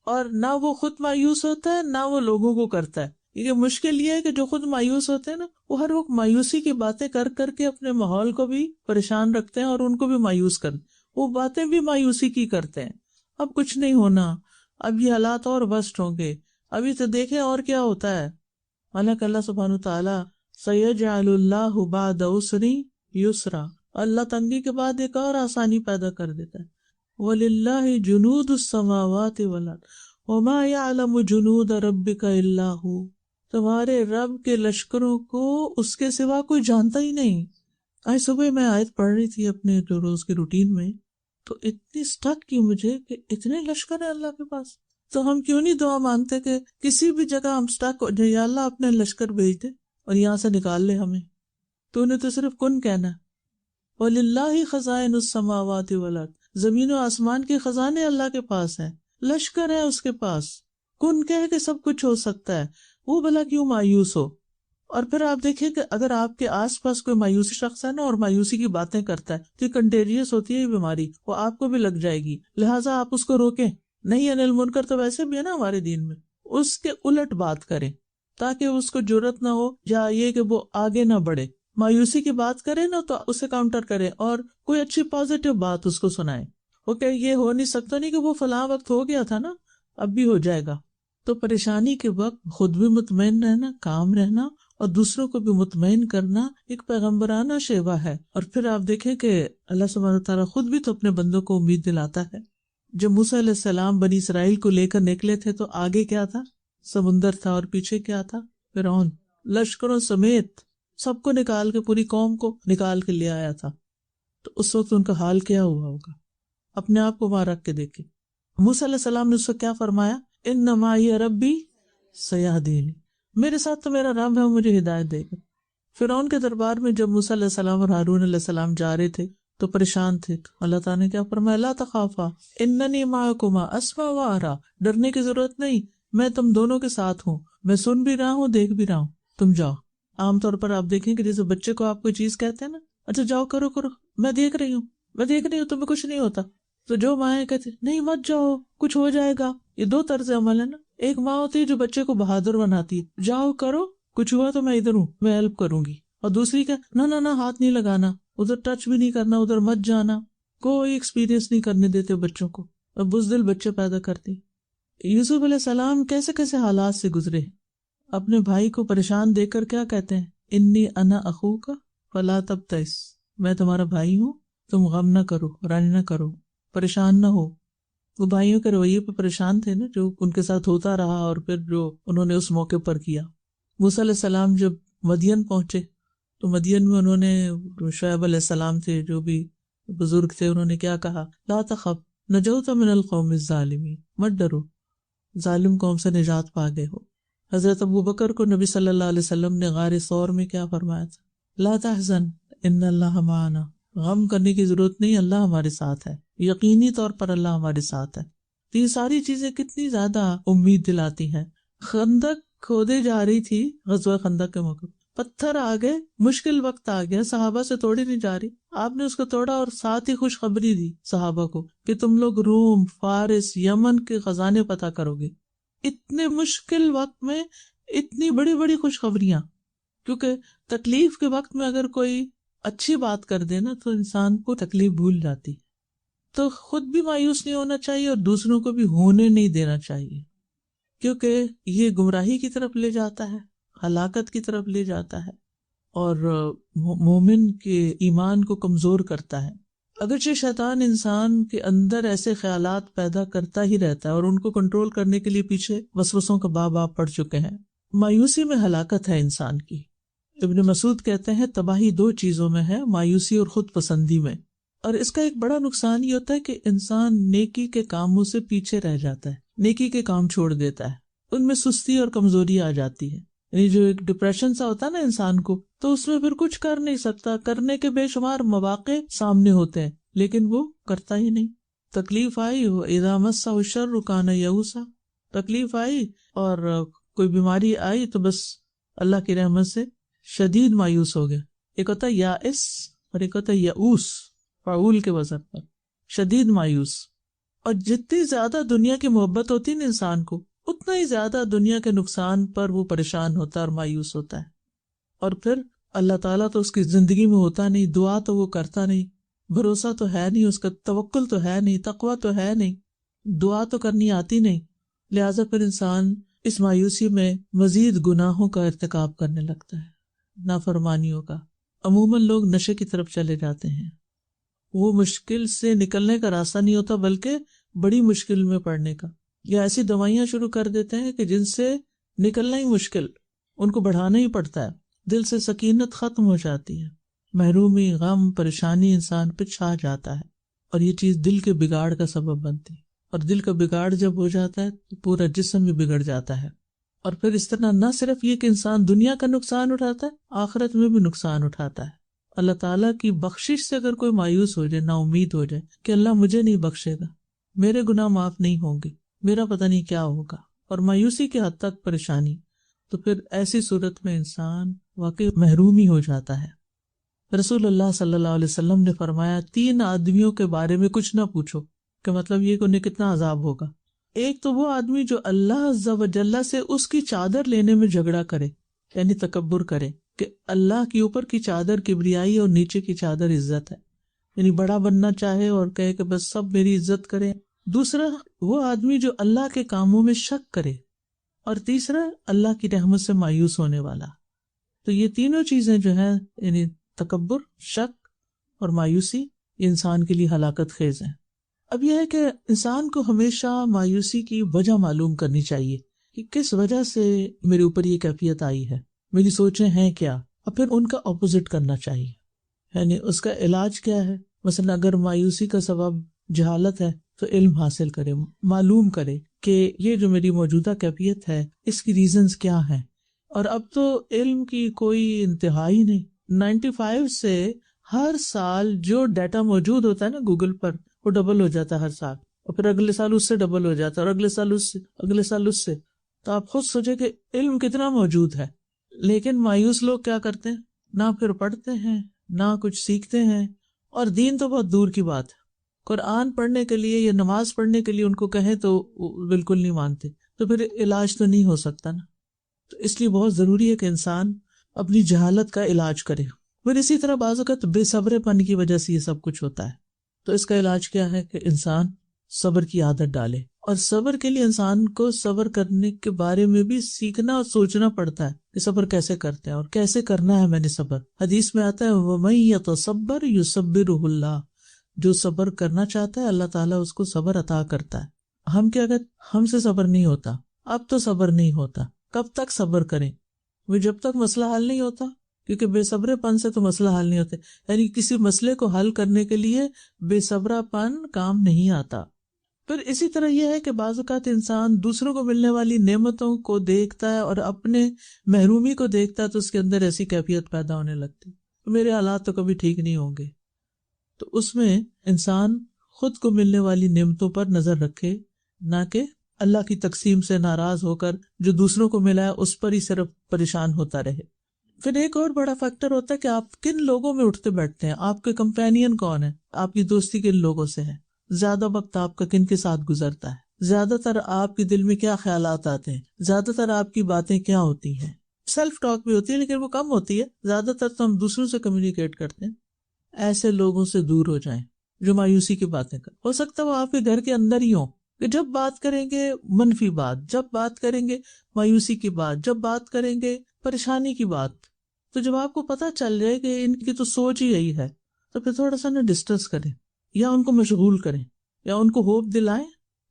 اور نہ وہ خود مایوس ہوتا ہے نہ وہ لوگوں کو کرتا ہے. یہ مشکل یہ ہے کہ جو خود مایوس ہوتے ہیں نا وہ ہر وقت مایوسی کی باتیں کر کر کے اپنے ماحول کو بھی پریشان رکھتے ہیں اور ان کو بھی مایوس کرتے، وہ باتیں بھی مایوسی کی کرتے ہیں. اب کچھ نہیں ہونا، اب یہ حالات اور ورسٹ ہوں گے، ابھی تو دیکھیں اور کیا ہوتا ہے. حالانکہ اللہ سبحانہ تعالیٰ سیجعل اللہ بعد عسر یسرا، اللہ تنگی کے بعد ایک اور آسانی پیدا کر دیتا ہے. وَلِلَّهِ جُنُودُ السَّمَاوَاتِ وَالْأَرْضِ وَمَا يَعْلَمُ جُنُودَ رَبِّكَ إِلَّا هُوَ، تمہارے رب کے لشکروں کو اس کے سوا کوئی جانتا ہی نہیں. آج صبح میں آیت پڑھ رہی تھی اپنے جو روز کی روٹین میں، تو اتنی سٹک کی مجھے کہ اتنے لشکر ہیں اللہ کے پاس. تو ہم کیوں نہیں دعا مانگتے کہ کسی بھی جگہ ہم سٹک ہو جائے، یا اللہ اپنے لشکر بھیج دے اور یہاں سے نکال لے ہمیں. تو انہیں تو صرف کن کہنا ہے. وَلِلَّهِ خَزَائِنُ السَّمَاوَاتِ وَالْأَرْضِ، زمین و آسمان کے خزانے اللہ کے پاس ہیں، لشکر ہے اس کے پاس، کن کہہ کے سب کچھ ہو سکتا ہے. وہ بھلا کیوں مایوس ہو؟ اور پھر آپ دیکھیں کہ اگر آپ کے آس پاس کوئی مایوسی شخص ہے نا اور مایوسی کی باتیں کرتا ہے تو یہ کنٹیجیس ہوتی ہے یہ بیماری، وہ آپ کو بھی لگ جائے گی، لہٰذا آپ اس کو روکیں. نہیں انل منکر تو ویسے بھی ہے نا ہمارے دین میں، اس کے الٹ بات کریں تاکہ اس کو جرأت نہ ہو یا یہ کہ وہ آگے نہ بڑھے. مایوسی کی بات کرے نا تو اسے کاؤنٹر کرے اور کوئی اچھی پازیٹیو بات اس کو سنائے. اوکے یہ ہو نہیں سکتا نہیں کہ وہ فلاں وقت ہو گیا تھا نا، اب بھی ہو جائے گا. تو پریشانی کے وقت خود بھی مطمئن رہنا، کام رہنا اور دوسروں کو بھی مطمئن کرنا ایک پیغمبرانہ شیوا ہے. اور پھر آپ دیکھیں کہ اللہ سبحانہ تعالیٰ خود بھی تو اپنے بندوں کو امید دلاتا ہے. جب موسیٰ علیہ السلام بنی اسرائیل کو لے کر نکلے تھے تو آگے کیا تھا؟ سمندر تھا، اور پیچھے کیا تھا؟ فرعون لشکروں سمیت سب کو نکال کے، پوری قوم کو نکال کے لے آیا تھا. تو اس وقت ان کا حال کیا ہوا ہوگا؟ اپنے آپ کو وہاں رکھ کے دیکھیں. موسیٰ علیہ السلام نے اس کو کیا فرمایا؟ ان معی ربی سیہدین، میرے ساتھ تو میرا رب ہے، وہ مجھے ہدایت دے گا۔ فرعون کے دربار میں جب موسیٰ علیہ السلام اور ہارون علیہ السلام جا رہے تھے تو پریشان تھے، اللہ تعالیٰ نے کیا فرمایا؟ لا تخافا اننی معکما اسمع و ارا، ڈرنے کی ضرورت نہیں، میں تم دونوں کے ساتھ ہوں، میں سن بھی رہا ہوں، دیکھ بھی رہا ہوں، تم جاؤ۔ عام طور پر آپ دیکھیں کہ جیسے بچے کو آپ کوئی چیز کہتے ہیں نا، اچھا جاؤ کرو کرو، میں دیکھ رہی ہوں تمہیں کچھ نہیں ہوتا، تو جو مائیں کہتی نہیں مت جاؤ کچھ ہو جائے گا۔ یہ دو طرز عمل ہے نا، ایک ماں ہوتی ہے جو بچے کو بہادر بناتی ہے، جاؤ کرو، کچھ ہوا تو میں ادھر ہوں، میں ہیلپ کروں گی، اور دوسری کہ نہ ہاتھ نہیں لگانا، ادھر ٹچ بھی نہیں کرنا، ادھر مت جانا، کوئی ایکسپیرینس نہیں کرنے دیتے بچوں کو، اور بزدل بچے پیدا کرتی۔ یوسف علیہ السلام کیسے کیسے حالات سے گزرے، اپنے بھائی کو پریشان دیکھ کر کیا کہتے ہیں؟ انی انا اخوک فلا تبتئس، میں تمہارا بھائی ہوں، تم غم نہ کرو، رنج نہ کرو، پریشان نہ ہو۔ وہ بھائیوں کے رویے پہ پریشان تھے نا، جو ان کے ساتھ ہوتا رہا اور پھر جو انہوں نے اس موقع پر کیا۔ موسیٰ علیہ السلام جب مدین پہنچے تو مدین میں انہوں نے، شعیب علیہ السلام تھے جو بھی بزرگ تھے، انہوں نے کیا کہا؟ لا تخف نجوت من القوم الظالمین، مت ڈرو، ظالم قوم سے نجات پا گئے ہو۔ حضرت ابوبکر کو نبی صلی اللہ علیہ وسلم نے غار ثور میں کیا فرمایا تھا؟ لا تحزن ان اللہ معنا، غم کرنے کی ضرورت نہیں، اللہ ہمارے ساتھ ہے، یقینی طور پر اللہ ہمارے ساتھ ہے۔ تو یہ ساری چیزیں کتنی زیادہ امید دلاتی ہیں۔ خندق کھودے جا رہی تھی، غزوہ خندق کے موقع پتھر آ گئے، مشکل وقت آ گیا، صحابہ سے توڑی نہیں جا رہی، آپ نے اس کو توڑا اور ساتھ ہی خوشخبری دی صحابہ کو کہ تم لوگ روم، فارس، یمن کے خزانے پتہ کرو گے۔ اتنے مشکل وقت میں اتنی بڑی بڑی خوشخبریاں، کیونکہ تکلیف کے وقت میں اگر کوئی اچھی بات کر دے نا تو انسان کو تکلیف بھول جاتی، تو خود بھی مایوس نہیں ہونا چاہیے اور دوسروں کو بھی ہونے نہیں دینا چاہیے، کیونکہ یہ گمراہی کی طرف لے جاتا ہے، ہلاکت کی طرف لے جاتا ہے، اور مومن کے ایمان کو کمزور کرتا ہے۔ اگرچہ شیطان انسان کے اندر ایسے خیالات پیدا کرتا ہی رہتا ہے اور ان کو کنٹرول کرنے کے لیے پیچھے وسوسوں کا باب پڑ چکے ہیں۔ مایوسی میں ہلاکت ہے انسان کی۔ ابن مسعود کہتے ہیں تباہی دو چیزوں میں ہے، مایوسی اور خود پسندی میں، اور اس کا ایک بڑا نقصان یہ ہوتا ہے کہ انسان نیکی کے کاموں سے پیچھے رہ جاتا ہے، نیکی کے کام چھوڑ دیتا ہے، ان میں سستی اور کمزوری آ جاتی ہے۔ یعنی جو ایک ڈپریشن سا ہوتا ہے نا انسان کو، تو اس میں پھر کچھ کر نہیں سکتا، کرنے کے بے شمار مواقع سامنے ہوتے ہیں لیکن وہ کرتا ہی نہیں۔ تکلیف آئی ہو اذا مسہ الشر کان یئوسا، تکلیف آئی اور کوئی بیماری آئی تو بس اللہ کی رحمت سے شدید مایوس ہو گیا۔ ایک ہوتا ہے یائس اور ایک ہوتا ہے یئوس، فعول کے وزن پر، شدید مایوس۔ اور جتنی زیادہ دنیا کی محبت ہوتی ہے نا انسان کو، اتنا ہی زیادہ دنیا کے نقصان پر وہ پریشان ہوتا ہے اور مایوس ہوتا ہے، اور پھر اللہ تعالیٰ تو اس کی زندگی میں ہوتا نہیں، دعا تو وہ کرتا نہیں، بھروسہ تو ہے نہیں اس کا، توکل تو ہے نہیں، تقویٰ تو ہے نہیں، دعا تو کرنی آتی نہیں، لہٰذا پھر انسان اس مایوسی میں مزید گناہوں کا ارتکاب کرنے لگتا ہے، نافرمانیوں کا۔ عموماً لوگ نشے کی طرف چلے جاتے ہیں، وہ مشکل سے نکلنے کا راستہ نہیں ہوتا بلکہ بڑی مشکل میں پڑنے کا، یا ایسی دوائیاں شروع کر دیتے ہیں کہ جن سے نکلنا ہی مشکل، ان کو بڑھانا ہی پڑتا ہے، دل سے سکینت ختم ہو جاتی ہے، محرومی، غم، پریشانی انسان پہ چھا جاتا ہے، اور یہ چیز دل کے بگاڑ کا سبب بنتی ہے، اور دل کا بگاڑ جب ہو جاتا ہے تو پورا جسم بھی بگڑ جاتا ہے، اور پھر اس طرح نہ صرف یہ کہ انسان دنیا کا نقصان اٹھاتا ہے، آخرت میں بھی نقصان اٹھاتا ہے۔ اللہ تعالیٰ کی بخشش سے اگر کوئی مایوس ہو جائے، نا امید ہو جائے کہ اللہ مجھے نہیں بخشے گا، میرے گناہ معاف نہیں ہوں گے، میرا پتہ نہیں کیا ہوگا، اور مایوسی کی حد تک پریشانی، تو پھر ایسی صورت میں انسان واقعی محرومی ہو جاتا ہے۔ رسول اللہ صلی اللہ علیہ وسلم نے فرمایا 3 آدمیوں کے بارے میں کچھ نہ پوچھو، کہ مطلب یہ کہ انہیں کتنا عذاب ہوگا۔ ایک تو وہ آدمی جو اللہ عز و جل سے اس کی چادر لینے میں جھگڑا کرے، یعنی تکبر کرے، کہ اللہ کی اوپر کی چادر کبریائی اور نیچے کی چادر عزت ہے، یعنی بڑا بننا چاہے اور کہے کہ بس سب میری عزت کریں۔ دوسرا وہ آدمی جو اللہ کے کاموں میں شک کرے، اور تیسرا اللہ کی رحمت سے مایوس ہونے والا۔ تو یہ تینوں چیزیں جو ہیں، یعنی تکبر، شک اور مایوسی، یہ انسان کے لیے ہلاکت خیز ہیں۔ اب یہ ہے کہ انسان کو ہمیشہ مایوسی کی وجہ معلوم کرنی چاہیے کہ کس وجہ سے میرے اوپر یہ کیفیت آئی ہے، میری سوچیں ہیں کیا، اور پھر ان کا اپوزٹ کرنا چاہیے، یعنی اس کا علاج کیا ہے۔ مثلا اگر مایوسی کا سبب جہالت ہے تو علم حاصل کرے، معلوم کرے کہ یہ جو میری موجودہ کیفیت ہے اس کی ریزنز کیا ہیں. اور اب تو علم کی کوئی انتہائی نہیں. 95 سے ہر سال جو ڈیٹا موجود ہوتا ہے نا گوگل پر، وہ ڈبل ہو جاتا ہے ہر سال، اور پھر اگلے سال اس سے ڈبل ہو جاتا ہے، اور اگلے سال اس سے، اگلے سال اس سے. تو آپ خود سوچیں کہ علم کتنا موجود ہے. لیکن مایوس لوگ کیا کرتے ہیں، نہ پھر پڑھتے ہیں نہ کچھ سیکھتے ہیں، اور دین تو بہت دور کی بات ہے. قرآن پڑھنے کے لیے یا نماز پڑھنے کے لیے ان کو کہیں تو بالکل نہیں مانتے، تو پھر علاج تو نہیں ہو سکتا نا. تو اس لیے بہت ضروری ہے کہ انسان اپنی جہالت کا علاج کرے. پھر اسی طرح بعض اوقات بے صبر پن کی وجہ سے یہ سب کچھ ہوتا ہے. تو اس کا علاج کیا ہے کہ انسان صبر کی عادت ڈالے، اور صبر کے لیے انسان کو صبر کرنے کے بارے میں بھی سیکھنا اور سوچنا پڑتا ہے کہ صبر کیسے کرتے ہیں اور کیسے کرنا ہے. میں نے صبر، حدیث میں آتا ہے وَمَن يَتَصَبَّرْ يُصَبِّرُهُ اللَّهُ، جو صبر کرنا چاہتا ہے اللہ تعالیٰ اس کو صبر عطا کرتا ہے. ہم کیا کہتے، ہم سے صبر نہیں ہوتا، اب تو صبر نہیں ہوتا. کب تک صبر کریں؟ وہ جب تک مسئلہ حل نہیں ہوتا، کیونکہ بے صبر پن سے تو مسئلہ حل نہیں ہوتے. یعنی کسی مسئلے کو حل کرنے کے لیے بے صبر پن کام نہیں آتا. پھر اسی طرح یہ ہے کہ بعض اوقات انسان دوسروں کو ملنے والی نعمتوں کو دیکھتا ہے اور اپنے محرومی کو دیکھتا ہے، تو اس کے اندر ایسی کیفیت پیدا ہونے لگتی، میرے حالات تو کبھی ٹھیک نہیں ہوں گے. تو اس میں انسان خود کو ملنے والی نعمتوں پر نظر رکھے، نہ کہ اللہ کی تقسیم سے ناراض ہو کر جو دوسروں کو ملا ہے اس پر ہی صرف پریشان ہوتا رہے. پھر ایک اور بڑا فیکٹر ہوتا ہے کہ آپ کن لوگوں میں اٹھتے بیٹھتے ہیں، آپ کے کمپینین کون ہیں، آپ کی دوستی کن لوگوں سے ہے، زیادہ وقت آپ کا کن کے ساتھ گزرتا ہے، زیادہ تر آپ کے دل میں کیا خیالات آتے ہیں، زیادہ تر آپ کی باتیں کیا ہوتی ہیں. سیلف ٹاک بھی ہوتی ہے لیکن وہ کم ہوتی ہے، زیادہ تر تو ہم دوسروں سے کمیونیکیٹ کرتے ہیں. ایسے لوگوں سے دور ہو جائیں جو مایوسی کی باتیں کریں. ہو سکتا ہے وہ آپ کے گھر کے اندر ہی ہوں کہ جب بات کریں گے منفی بات، جب بات کریں گے مایوسی کی بات، جب بات کریں گے پریشانی کی بات. تو جب آپ کو پتہ چل جائے کہ ان کی تو سوچ ہی یہی ہے، تو پھر تھوڑا سا ڈسٹرس کریں، یا ان کو مشغول کریں، یا ان کو ہوپ دلائیں،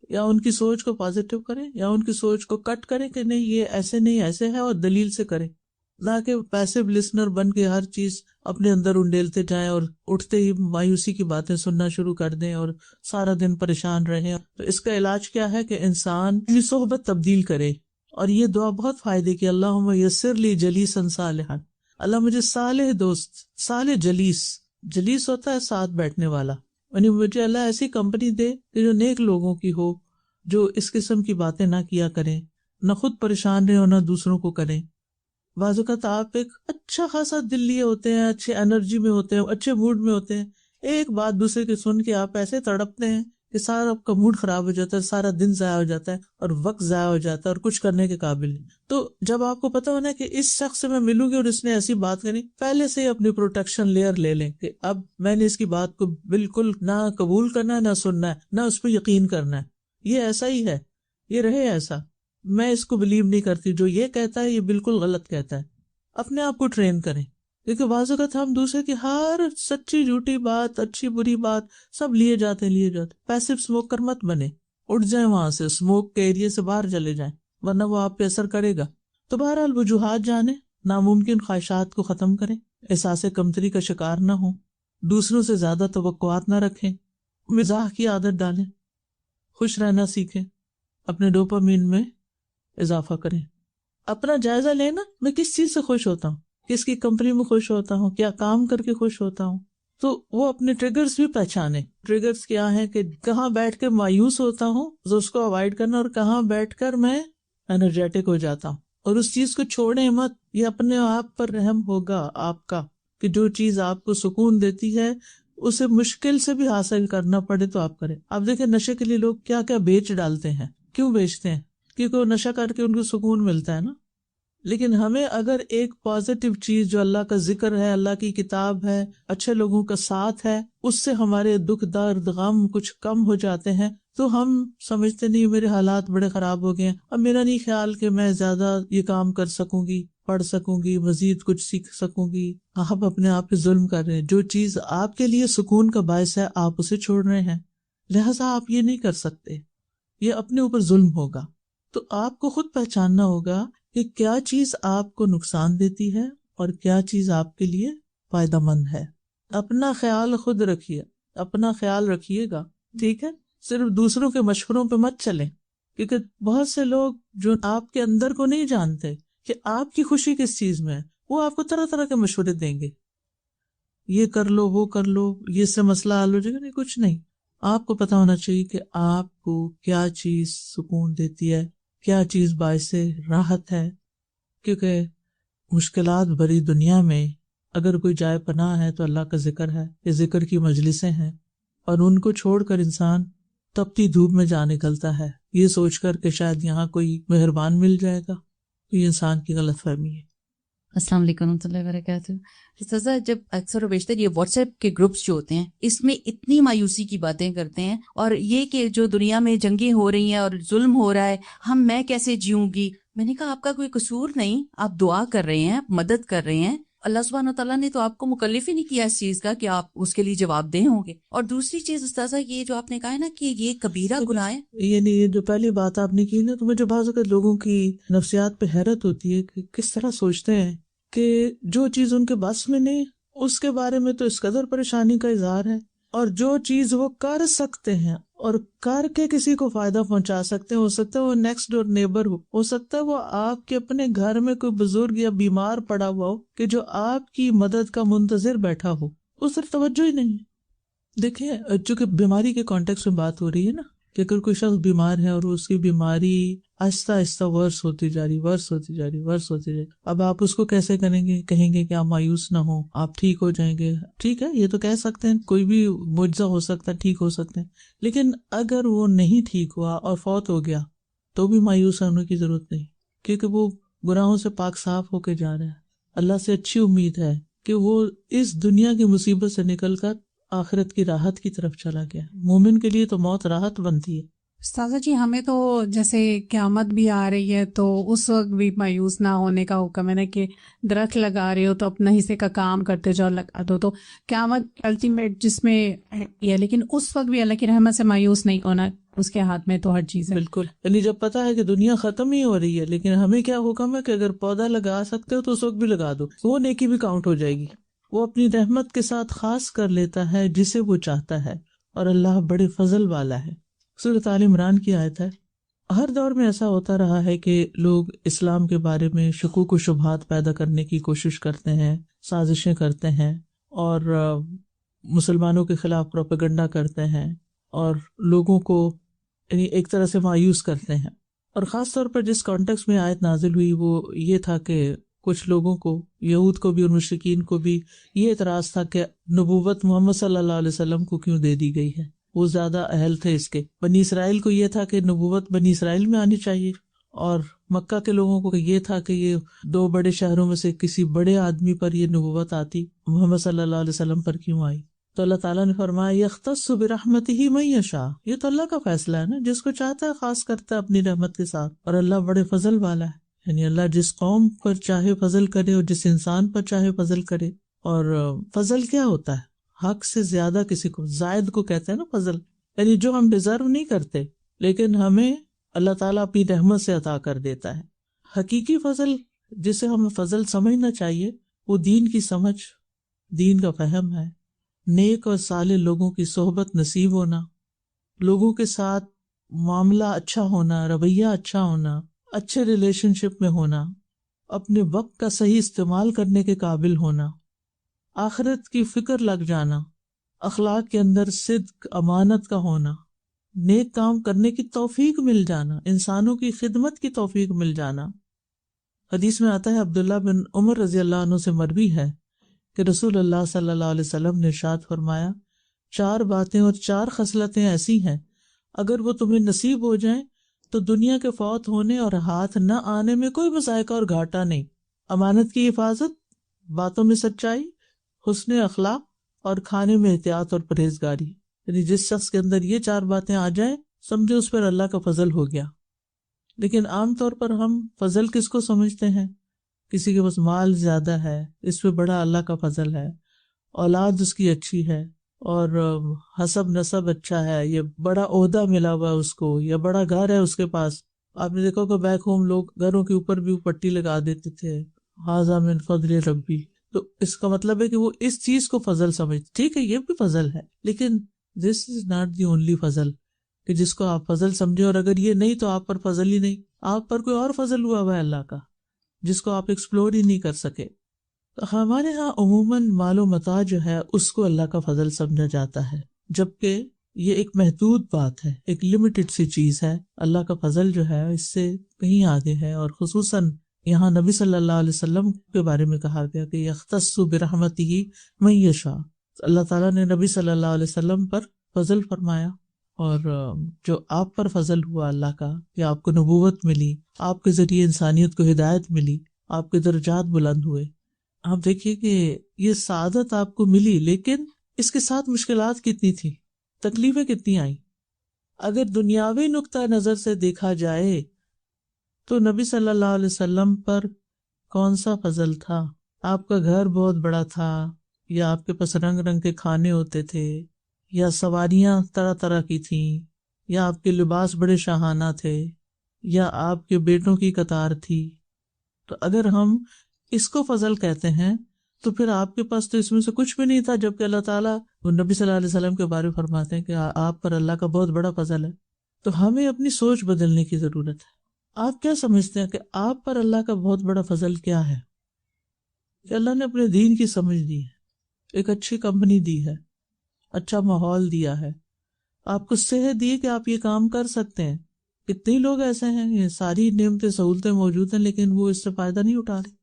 یا ان کی سوچ کو پازیٹیو کریں، یا ان کی سوچ کو کٹ کریں کہ نہیں یہ ایسے نہیں ایسے ہے، اور دلیل سے کریں. نہ کہ پیسو لسنر بن کے ہر چیز اپنے اندر انڈیلتے جائیں اور اٹھتے ہی مایوسی کی باتیں سننا شروع کر دیں اور سارا دن پریشان رہیں. تو اس کا علاج کیا ہے کہ انسان اپنی صحبت تبدیل کرے، اور یہ دعا بہت فائدے کی، اللہم یسر لی جلیسا صالحا، اللہ مجھے صالح دوست، صالح جلیس ہوتا ہے ساتھ بیٹھنے والا، یعنی مجھے اللہ ایسی کمپنی دے کہ جو نیک لوگوں کی ہو، جو اس قسم کی باتیں نہ کیا کریں، نہ خود پریشان رہے اور نہ دوسروں کو کریں. بعض اوقات آپ ایک اچھا خاصا دل لیے ہوتے ہیں، اچھے انرجی میں ہوتے ہیں، اچھے موڈ میں ہوتے ہیں، ایک بات دوسرے کی سن کے آپ ایسے تڑپتے ہیں کہ سارا آپ کا موڈ خراب ہو جاتا ہے، سارا دن ضائع ہو جاتا ہے اور وقت ضائع ہو جاتا ہے اور کچھ کرنے کے قابل نہیں. تو جب آپ کو پتا ہونا کہ اس شخص سے میں ملوں گی اور اس نے ایسی بات کرنی، پہلے سے ہی اپنی پروٹیکشن لیئر لے لیں کہ اب میں نے اس کی بات کو بالکل نہ قبول کرنا ہے، نہ سننا ہے، نہ اس پہ یقین کرنا ہے. یہ ایسا ہی ہے، یہ رہے ایسا، میں اس کو بلیو نہیں کرتی، جو یہ کہتا ہے یہ بالکل غلط کہتا ہے. اپنے آپ کو ٹرین کریں، کیونکہ بعض اوقات ہم دوسرے کی ہر سچی جھوٹی بات، اچھی بری بات سب لیے جاتے. پیسو اسموکر مت بنے، اٹھ جائیں وہاں سے، اسموک کے ایریے سے باہر چلے جائیں، ورنہ وہ آپ پہ اثر کرے گا. تو بہرحال وجوہات جانیں، ناممکن خواہشات کو ختم کریں، احساس کمتری کا شکار نہ ہوں، دوسروں سے زیادہ توقعات نہ رکھیں، مزاح کی عادت ڈالیں، خوش رہنا سیکھیں، اپنے ڈوپامین میں اضافہ کریں. اپنا جائزہ لینا، میں کس چیز سے خوش ہوتا ہوں، کس کی کمپنی میں خوش ہوتا ہوں، کیا کام کر کے خوش ہوتا ہوں. تو وہ اپنے ٹریگرز بھی پہچانے. ٹریگرز کیا ہیں کہ کہاں بیٹھ کے مایوس ہوتا ہوں تو اس کو اوائڈ کرنا، اور کہاں بیٹھ کر میں انرجیٹک ہو جاتا ہوں، اور اس چیز کو چھوڑیں مت. یہ اپنے آپ پر رحم ہوگا آپ کا کہ جو چیز آپ کو سکون دیتی ہے اسے مشکل سے بھی حاصل کرنا پڑے تو آپ کریں. آپ دیکھیں نشے کے لیے لوگ کیا کیا بیچ ڈالتے ہیں. کیوں بیچتے ہیں؟ کیونکہ وہ نشہ کر کے ان کو سکون ملتا ہے نا. لیکن ہمیں اگر ایک پازیٹیو چیز جو اللہ کا ذکر ہے، اللہ کی کتاب ہے، اچھے لوگوں کا ساتھ ہے، اس سے ہمارے دکھ درد غم کچھ کم ہو جاتے ہیں، تو ہم سمجھتے نہیں میرے حالات بڑے خراب ہو گئے ہیں، اب میرا نہیں خیال کہ میں زیادہ یہ کام کر سکوں گی، پڑھ سکوں گی، مزید کچھ سیکھ سکوں گی. آپ اپنے آپ پہ ظلم کر رہے ہیں. جو چیز آپ کے لیے سکون کا باعث ہے آپ اسے چھوڑ رہے ہیں، لہٰذا آپ یہ نہیں کر سکتے، یہ اپنے اوپر ظلم ہوگا. تو آپ کو خود پہچاننا ہوگا کہ کیا چیز آپ کو نقصان دیتی ہے اور کیا چیز آپ کے لیے فائدہ مند ہے. اپنا خیال خود رکھیے، اپنا خیال رکھیے گا، ٹھیک ہے. صرف دوسروں کے مشوروں پہ مت چلیں، کیونکہ بہت سے لوگ جو آپ کے اندر کو نہیں جانتے کہ آپ کی خوشی کس چیز میں ہے، وہ آپ کو طرح طرح کے مشورے دیں گے، یہ کر لو، وہ کر لو، یہ سے مسئلہ حل ہو جائے گا۔ نہیں، کچھ نہیں، آپ کو پتا ہونا چاہیے کہ آپ کو کیا چیز سکون دیتی ہے، کیا چیز باعث راحت ہے، کیونکہ مشکلات بھری دنیا میں اگر کوئی جائے پناہ ہے تو اللہ کا ذکر ہے، یہ ذکر کی مجلسیں ہیں، اور ان کو چھوڑ کر انسان تپتی دھوپ میں جا نکلتا ہے یہ سوچ کر کہ شاید یہاں کوئی مہربان مل جائے گا، تو یہ انسان کی غلط فہمی ہے۔
السلام علیکم ورحمۃ اللہ وبرکاتہ۔ استاذہ، جب اکثر و بیشتر یہ واٹس ایپ کے گروپس جو ہوتے ہیں اس میں اتنی مایوسی کی باتیں کرتے ہیں، اور یہ کہ جو دنیا میں جنگیں ہو رہی ہیں اور ظلم ہو رہا ہے، میں کیسے جیوں گی؟ میں نے کہا آپ کا کوئی قصور نہیں، آپ دعا کر رہے ہیں، مدد کر رہے ہیں، اللہ سبحانہ تعالیٰ نے تو آپ کو مکلف ہی نہیں کیا اس چیز کا کہ آپ اس کے لیے جواب دہ ہوں گے۔ اور دوسری چیز استاذہ، یہ جو آپ نے کہا ہے نا کہ یہ کبیرہ گناہ ہے،
یعنی یہ جو پہلی بات آپ نے کی نا، تو مجھے بعض اوقات لوگوں کی نفسیات پہ حیرت ہوتی ہے کہ کس طرح سوچتے ہیں کہ جو چیز ان کے بس میں نہیں اس کے بارے میں تو اس قدر پریشانی کا اظہار ہے، اور جو چیز وہ کر سکتے ہیں اور کر کے کسی کو فائدہ پہنچا سکتے ہیں، ہو سکتا ہے وہ نیکسٹ ڈور نیبر ہو سکتا ہے وہ آپ کے اپنے گھر میں کوئی بزرگ یا بیمار پڑا ہوا ہو کہ جو آپ کی مدد کا منتظر بیٹھا ہو، اس طرف توجہ ہی نہیں ہے۔ دیکھیں، چونکہ بیماری کے کانٹیکس میں بات ہو رہی ہے نا، کہ اگر کوئی شخص بیمار ہے اور اس کی بیماری آہستہ آہستہ ورس ہوتی جا رہی، اب آپ اس کو کیسے کریں گے؟ کہیں گے کہ آپ مایوس نہ ہو، آپ ٹھیک ہو جائیں گے۔ ٹھیک ہے، یہ تو کہہ سکتے ہیں، کوئی بھی معجزہ ہو سکتا ہے، ٹھیک ہو سکتے ہیں، لیکن اگر وہ نہیں ٹھیک ہوا اور فوت ہو گیا تو بھی مایوس ہونے کی ضرورت نہیں، کیونکہ وہ گناہوں سے پاک صاف ہو کے جا رہا ہے۔ اللہ سے اچھی امید ہے کہ وہ اس دنیا کی مصیبت سے نکل کر آخرت کی راحت کی طرف چلا گیا۔ مومن کے لیے تو موت راحت بنتی ہے۔
استاذہ جی، ہمیں تو جیسے قیامت بھی آ رہی ہے تو اس وقت بھی مایوس نہ ہونے کا حکم ہے نا، کہ درخت لگا رہے ہو تو اپنا حصے کا کام کرتے جاؤ، لگا دو، تو قیامت الٹیمیٹ جس میں ہے، لیکن اس وقت بھی اللہ کی رحمت سے مایوس نہیں ہونا، اس کے ہاتھ میں تو ہر چیز ہے۔
بالکل، یعنی جب پتا ہے کہ دنیا ختم ہی ہو رہی ہے، لیکن ہمیں کیا حکم ہے کہ اگر پودا لگا سکتے ہو تو اس وقت بھی لگا دو، وہ نیکی بھی کاؤنٹ ہو جائے گی۔ وہ اپنی رحمت کے ساتھ خاص کر لیتا ہے جسے وہ چاہتا ہے، اور اللہ بڑے فضل والا ہے۔ سورۃ آل عمران کی آیت ہے۔ ہر دور میں ایسا ہوتا رہا ہے کہ لوگ اسلام کے بارے میں شکوک و شبہات پیدا کرنے کی کوشش کرتے ہیں، سازشیں کرتے ہیں، اور مسلمانوں کے خلاف پروپیگنڈا کرتے ہیں، اور لوگوں کو یعنی ایک طرح سے مایوس کرتے ہیں۔ اور خاص طور پر جس کانٹیکس میں آیت نازل ہوئی وہ یہ تھا کہ کچھ لوگوں کو، یہود کو بھی اور مشرکین کو بھی، یہ اعتراض تھا کہ نبوت محمد صلی اللہ علیہ وسلم کو کیوں دے دی گئی ہے، وہ زیادہ اہل تھے اس کے۔ بنی اسرائیل کو یہ تھا کہ نبوت بنی اسرائیل میں آنی چاہیے، اور مکہ کے لوگوں کو یہ تھا کہ یہ دو بڑے شہروں میں سے کسی بڑے آدمی پر یہ نبوت آتی، محمد صلی اللہ علیہ وسلم پر کیوں آئی؟ تو اللہ تعالیٰ نے فرمایا یختص برحمتہ من یشاء، یہ تو اللہ کا فیصلہ ہے نا، جس کو چاہتا ہے خاص کرتا ہے اپنی رحمت کے ساتھ، اور اللہ بڑے فضل والا ہے۔ یعنی اللہ جس قوم پر چاہے فضل کرے اور جس انسان پر چاہے فضل کرے۔ اور فضل کیا ہوتا ہے؟ حق سے زیادہ کسی کو، زائد کو کہتے ہیں نا فضل، یعنی جو ہم ڈیزرو نہیں کرتے لیکن ہمیں اللہ تعالیٰ اپنی رحمت سے عطا کر دیتا ہے۔ حقیقی فضل جسے ہمیں فضل سمجھنا چاہیے وہ دین کی سمجھ، دین کا فہم ہے، نیک اور صالح لوگوں کی صحبت نصیب ہونا، لوگوں کے ساتھ معاملہ اچھا ہونا، رویہ اچھا ہونا، اچھے ریلیشن شپ میں ہونا، اپنے وقت کا صحیح استعمال کرنے کے قابل ہونا، آخرت کی فکر لگ جانا، اخلاق کے اندر صدق، امانت کا ہونا، نیک کام کرنے کی توفیق مل جانا، انسانوں کی خدمت کی توفیق مل جانا۔ حدیث میں آتا ہے، عبداللہ بن عمر رضی اللہ عنہ سے مروی ہے کہ رسول اللہ صلی اللہ علیہ وسلم نے ارشاد فرمایا، 4 باتیں اور 4 خصلتیں ایسی ہیں اگر وہ تمہیں نصیب ہو جائیں تو دنیا کے فوت ہونے اور ہاتھ نہ آنے میں کوئی مذائقہ اور گھاٹا نہیں۔ امانت کی حفاظت، باتوں میں سچائی، حسن اخلاق، اور کھانے میں احتیاط اور پرہیزگاری۔ یعنی جس شخص کے اندر یہ 4 باتیں آ جائیں، سمجھو اس پر اللہ کا فضل ہو گیا۔ لیکن عام طور پر ہم فضل کس کو سمجھتے ہیں؟ کسی کے پاس مال زیادہ ہے، اس پہ بڑا اللہ کا فضل ہے، اولاد اس کی اچھی ہے، اور حسب نسب اچھا ہے، یہ بڑا عہدہ ملا ہوا ہے اس کو، یا بڑا گھر ہے اس کے پاس۔ آپ نے دیکھا کہ بیک ہوم لوگ گھروں کے اوپر بھی پٹی لگا دیتے تھے، ھذا من فضل ربی۔ تو اس کا مطلب ہے کہ وہ اس چیز کو فضل سمجھتے۔ ٹھیک ہے، یہ بھی فضل ہے، لیکن دس از ناٹ دی اونلی فضل۔ کہ جس کو آپ فضل سمجھے، اور اگر یہ نہیں تو آپ پر فضل ہی نہیں، آپ پر کوئی اور فضل ہوا ہوا ہے اللہ کا جس کو آپ ایکسپلور ہی نہیں کر سکے۔ تو ہمارے ہاں عموماً مال و متاع جو ہے اس کو اللہ کا فضل سمجھا جاتا ہے، جبکہ یہ ایک محدود بات ہے، ایک لمیٹڈ سی چیز ہے۔ اللہ کا فضل جو ہے اس سے کہیں آگے ہے، اور خصوصاً یہاں نبی صلی اللہ علیہ وسلم کے بارے میں کہا گیا کہ یختص برحمتہ من یشاء، اللہ تعالیٰ نے نبی صلی اللہ علیہ وسلم پر فضل فرمایا، اور جو آپ پر فضل ہوا اللہ کا کہ آپ کو نبوت ملی، آپ کے ذریعے انسانیت کو ہدایت ملی، آپ کے درجات بلند ہوئے۔ آپ دیکھیے کہ یہ سعادت آپ کو ملی، لیکن اس کے ساتھ مشکلات کتنی تھی، تکلیفیں کتنی آئیں۔ اگر دنیاوی نقطہ نظر سے دیکھا جائے تو نبی صلی اللہ علیہ وسلم پر کون سا فضل تھا؟ آپ کا گھر بہت بڑا تھا، یا آپ کے پاس رنگ رنگ کے کھانے ہوتے تھے، یا سواریاں طرح طرح کی تھیں، یا آپ کے لباس بڑے شاہانہ تھے، یا آپ کے بیٹوں کی قطار تھی۔ تو اگر ہم اس کو فضل کہتے ہیں تو پھر آپ کے پاس تو اس میں سے کچھ بھی نہیں تھا، جبکہ اللہ تعالیٰ نبی صلی اللہ علیہ وسلم کے بارے میں فرماتے ہیں کہ آپ پر اللہ کا بہت بڑا فضل ہے۔ تو ہمیں اپنی سوچ بدلنے کی ضرورت ہے۔ آپ کیا سمجھتے ہیں کہ آپ پر اللہ کا بہت بڑا فضل کیا ہے؟ کہ اللہ نے اپنے دین کی سمجھ دی ہے، ایک اچھی کمپنی دی ہے، اچھا ماحول دیا ہے، آپ کو صحت دی کہ آپ یہ کام کر سکتے ہیں۔ کتنے لوگ ایسے ہیں، یہ ساری نعمتیں سہولتیں موجود ہیں لیکن وہ اس سے فائدہ نہیں اٹھا رہے۔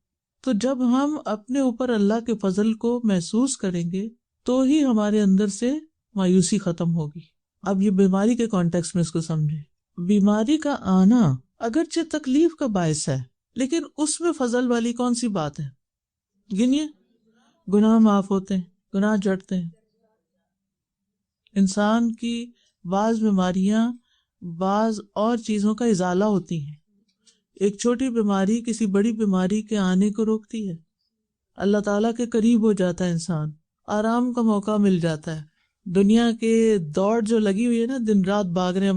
تو جب ہم اپنے اوپر اللہ کے فضل کو محسوس کریں گے تو ہی ہمارے اندر سے مایوسی ختم ہوگی۔ اب یہ بیماری کے کانٹیکس میں اس کو سمجھیں۔ بیماری کا آنا اگرچہ تکلیف کا باعث ہے، لیکن اس میں فضل والی کون سی بات ہے؟ گنیے، گناہ معاف ہوتے ہیں، گناہ جڑتے ہیں۔ انسان کی بعض بیماریاں بعض اور چیزوں کا ازالہ ہوتی ہیں۔ ایک چھوٹی بیماری کسی بڑی بیماری کے آنے کو روکتی ہے۔ اللہ تعالیٰ کے قریب ہو جاتا ہے انسان، آرام کا موقع مل جاتا ہے۔ دنیا کے دوڑ جو لگی ہوئی ہے نا، دن رات بھاگ رہے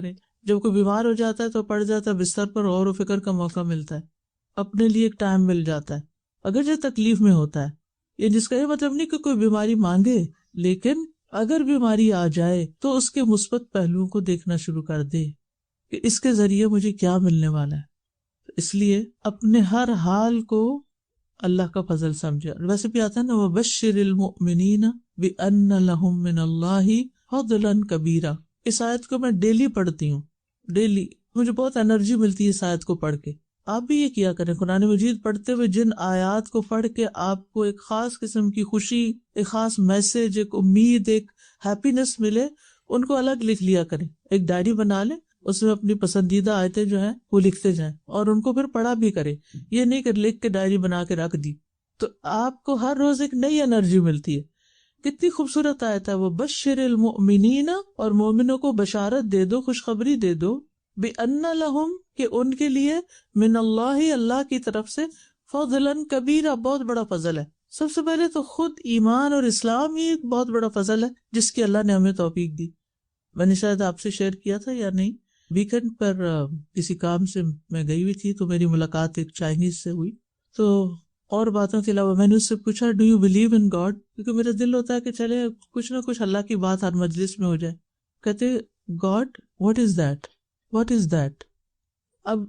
ہیں، جب کوئی بیمار ہو جاتا ہے تو پڑ جاتا ہے بستر پر، غور و فکر کا موقع ملتا ہے، اپنے لیے ایک ٹائم مل جاتا ہے، اگرچہ تکلیف میں ہوتا ہے۔ یہ جس کا یہ مطلب نہیں کہ کوئی بیماری مانگے، لیکن اگر بیماری آ جائے تو اس کے مثبت پہلوؤں کو دیکھنا شروع کر دے کہ اس کے ذریعے مجھے کیا ملنے والا ہے۔ اس لیے اپنے ہر حال کو اللہ کا فضل سمجھے۔ ویسے بھی آتا ہے نا، وَبَشِّرِ الْمُؤْمِنِينَ بِأَنَّ لَهُم مِّنَ اللَّهِ فَضْلًا كَبِيرًا۔ اس آیت کو میں ڈیلی پڑھتی ہوں، ڈیلی مجھے بہت انرجی ملتی ہے اس آیت کو پڑھ کے۔ آپ بھی یہ کیا کریں، قرآن مجید پڑھتے ہوئے جن آیات کو پڑھ کے آپ کو ایک خاص قسم کی خوشی، ایک خاص میسج، ایک امید، ایک ہیپینس ملے، ان کو الگ لکھ لیا کریں۔ ایک ڈائری بنا لیں، اس میں اپنی پسندیدہ آیتیں جو ہیں وہ لکھتے جائیں، اور ان کو پھر پڑھا بھی کریں۔ یہ نہیں کہ لکھ کے ڈائری بنا کے رکھ دی، تو آپ کو ہر روز ایک نئی انرجی ملتی ہے۔ کتنی خوبصورت آیت ہے وہ، بشر المؤمنین، اور مومنوں کو بشارت دے دو، خوشخبری دے دو، بِأَنَّ لَهُمْ، کہ ان کے لیے، من اللہ، اللہ کی طرف سے، فضلاً کبیرہ، بہت بڑا فضل ہے۔ سب سے پہلے تو خود ایمان اور اسلام ہی ایک بہت بڑا فضل ہے جس کی اللہ نے ہمیں توفیق دی۔ میں نے شاید آپ سے شیئر کیا تھا یا نہیں، ویکنڈ پر کسی کام سے میں گئی ہوئی تھی تو میری ملاقات ایک چائنیز سے ہوئی۔ تو اور باتوں کے علاوہ میں نے اس سے پوچھا، do you believe in God? کیونکہ میرا دل ہوتا ہے کہ چلے کچھ نہ کچھ اللہ کی بات ہر مجلس میں ہو جائے۔ کہتے God, what is that, what is that? اب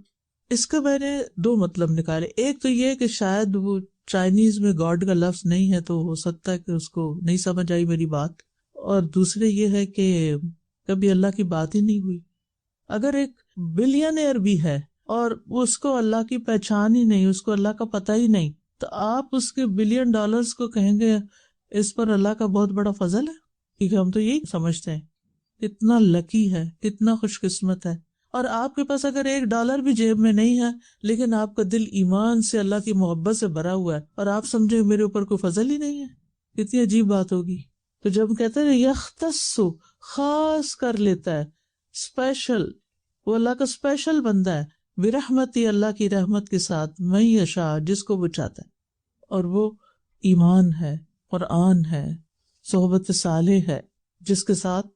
اس کا میں نے دو مطلب نکالے۔ ایک تو یہ کہ شاید وہ چائنیز میں گاڈ کا لفظ نہیں ہے تو ہو سکتا ہے کہ اس کو نہیں سمجھ آئی میری بات، اور دوسرے یہ ہے کہ کبھی اللہ کی بات ہی نہیں ہوئی۔ اگر ایک بلینئر بھی ہے اور اس کو اللہ کی پہچان ہی نہیں، اس کو اللہ کا پتہ ہی نہیں، تو آپ اس کے بلین ڈالرز کو کہیں گے اس پر اللہ کا بہت بڑا فضل ہے؟ کیونکہ ہم تو یہی سمجھتے ہیں، کتنا لکی ہے، کتنا خوش قسمت ہے۔ اور آپ کے پاس اگر $1 بھی جیب میں نہیں ہے، لیکن آپ کا دل ایمان سے، اللہ کی محبت سے بھرا ہوا ہے، اور آپ سمجھے میرے اوپر کوئی فضل ہی نہیں ہے، کتنی عجیب بات ہوگی۔ تو جب کہتے ہیں یختص، خاص کر لیتا ہے، اسپیشل، وہ اللہ کا اسپیشل بندہ ہے، برحمتی، اللہ کی رحمت کے ساتھ، من یشاء، جس کو وہ چاہتا ہے، اور وہ ایمان ہے، قرآن ہے، صحبت صالح ہے، جس کے ساتھ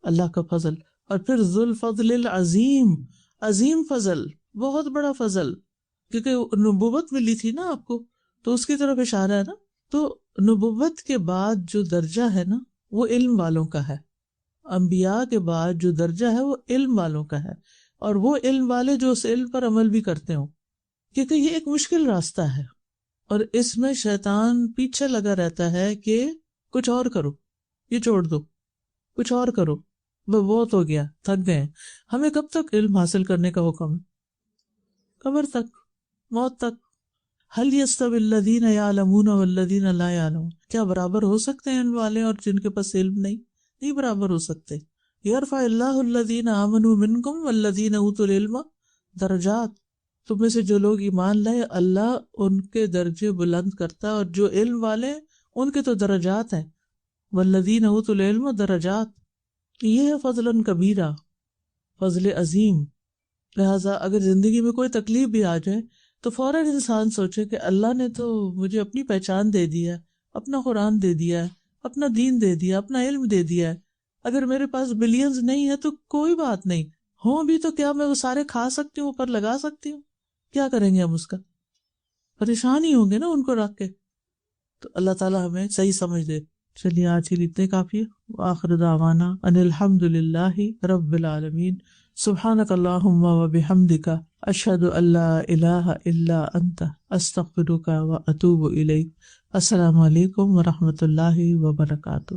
اللہ کا فضل۔ اور پھر ذو الفضل العظیم، عظیم فضل، بہت بڑا فضل، کیونکہ نبوت ملی تھی نا آپ کو، تو اس کی طرف اشارہ ہے نا۔ تو نبوت کے بعد جو درجہ ہے نا وہ علم والوں کا ہے، انبیاء کے بعد جو درجہ ہے وہ علم والوں کا ہے، اور وہ علم والے جو اس علم پر عمل بھی کرتے ہوں، کیونکہ یہ ایک مشکل راستہ ہے اور اس میں شیطان پیچھے لگا رہتا ہے کہ کچھ اور کرو، یہ چھوڑ دو، کچھ اور کرو، بہت ہو گیا، تھک گئے۔ ہمیں کب تک علم حاصل کرنے کا حکم ہے؟ قبر تک، موت تک۔ هل يستوي الذين يعلمون والذين لا يعلمون، کیا برابر ہو سکتے ہیں علم والے اور جن کے پاس علم نہیں برابر ہو سکتے۔ يرفع الله الذين آمنوا منكم والذين اوتوا العلم درجات، تم میں سے جو لوگ ایمان لائے اللہ ان کے درجے بلند کرتا ہے، اور جو علم والے ان کے تو درجات ہیں، والذین اوتوا العلم درجات، یہ ہے فضلا کبیرہ، فضل عظیم۔ لہٰذا اگر زندگی میں کوئی تکلیف بھی آ جائے تو فوراً انسان سوچے کہ اللہ نے تو مجھے اپنی پہچان دے دیا ہے، اپنا قرآن دے دیا ہے، اپنا دین دے دیا، اپنا علم دے دیا ہے۔ اگر میرے پاس بلینز نہیں ہے تو کوئی بات نہیں، ہوں بھی تو کیا میں وہ سارے کھا سکتی ہوں، اوپر لگا سکتی ہوں؟ کیا کریں گے ہم اس کا؟ پریشان ہی ہوں گے نا ان کو رکھ کے۔ تو اللہ تعالیٰ ہمیں صحیح سمجھ دے۔ چلیے آج کے لیے اتنے کافی ہے۔ وآخر دعوانا ان الحمد للہ رب العالمین۔ سبحانک اللہم وبحمدک، اشہد ان لا الہ الا انت، استغفرک واتوب الیک۔ السلام علیکم ورحمۃ اللہ وبرکاتہ۔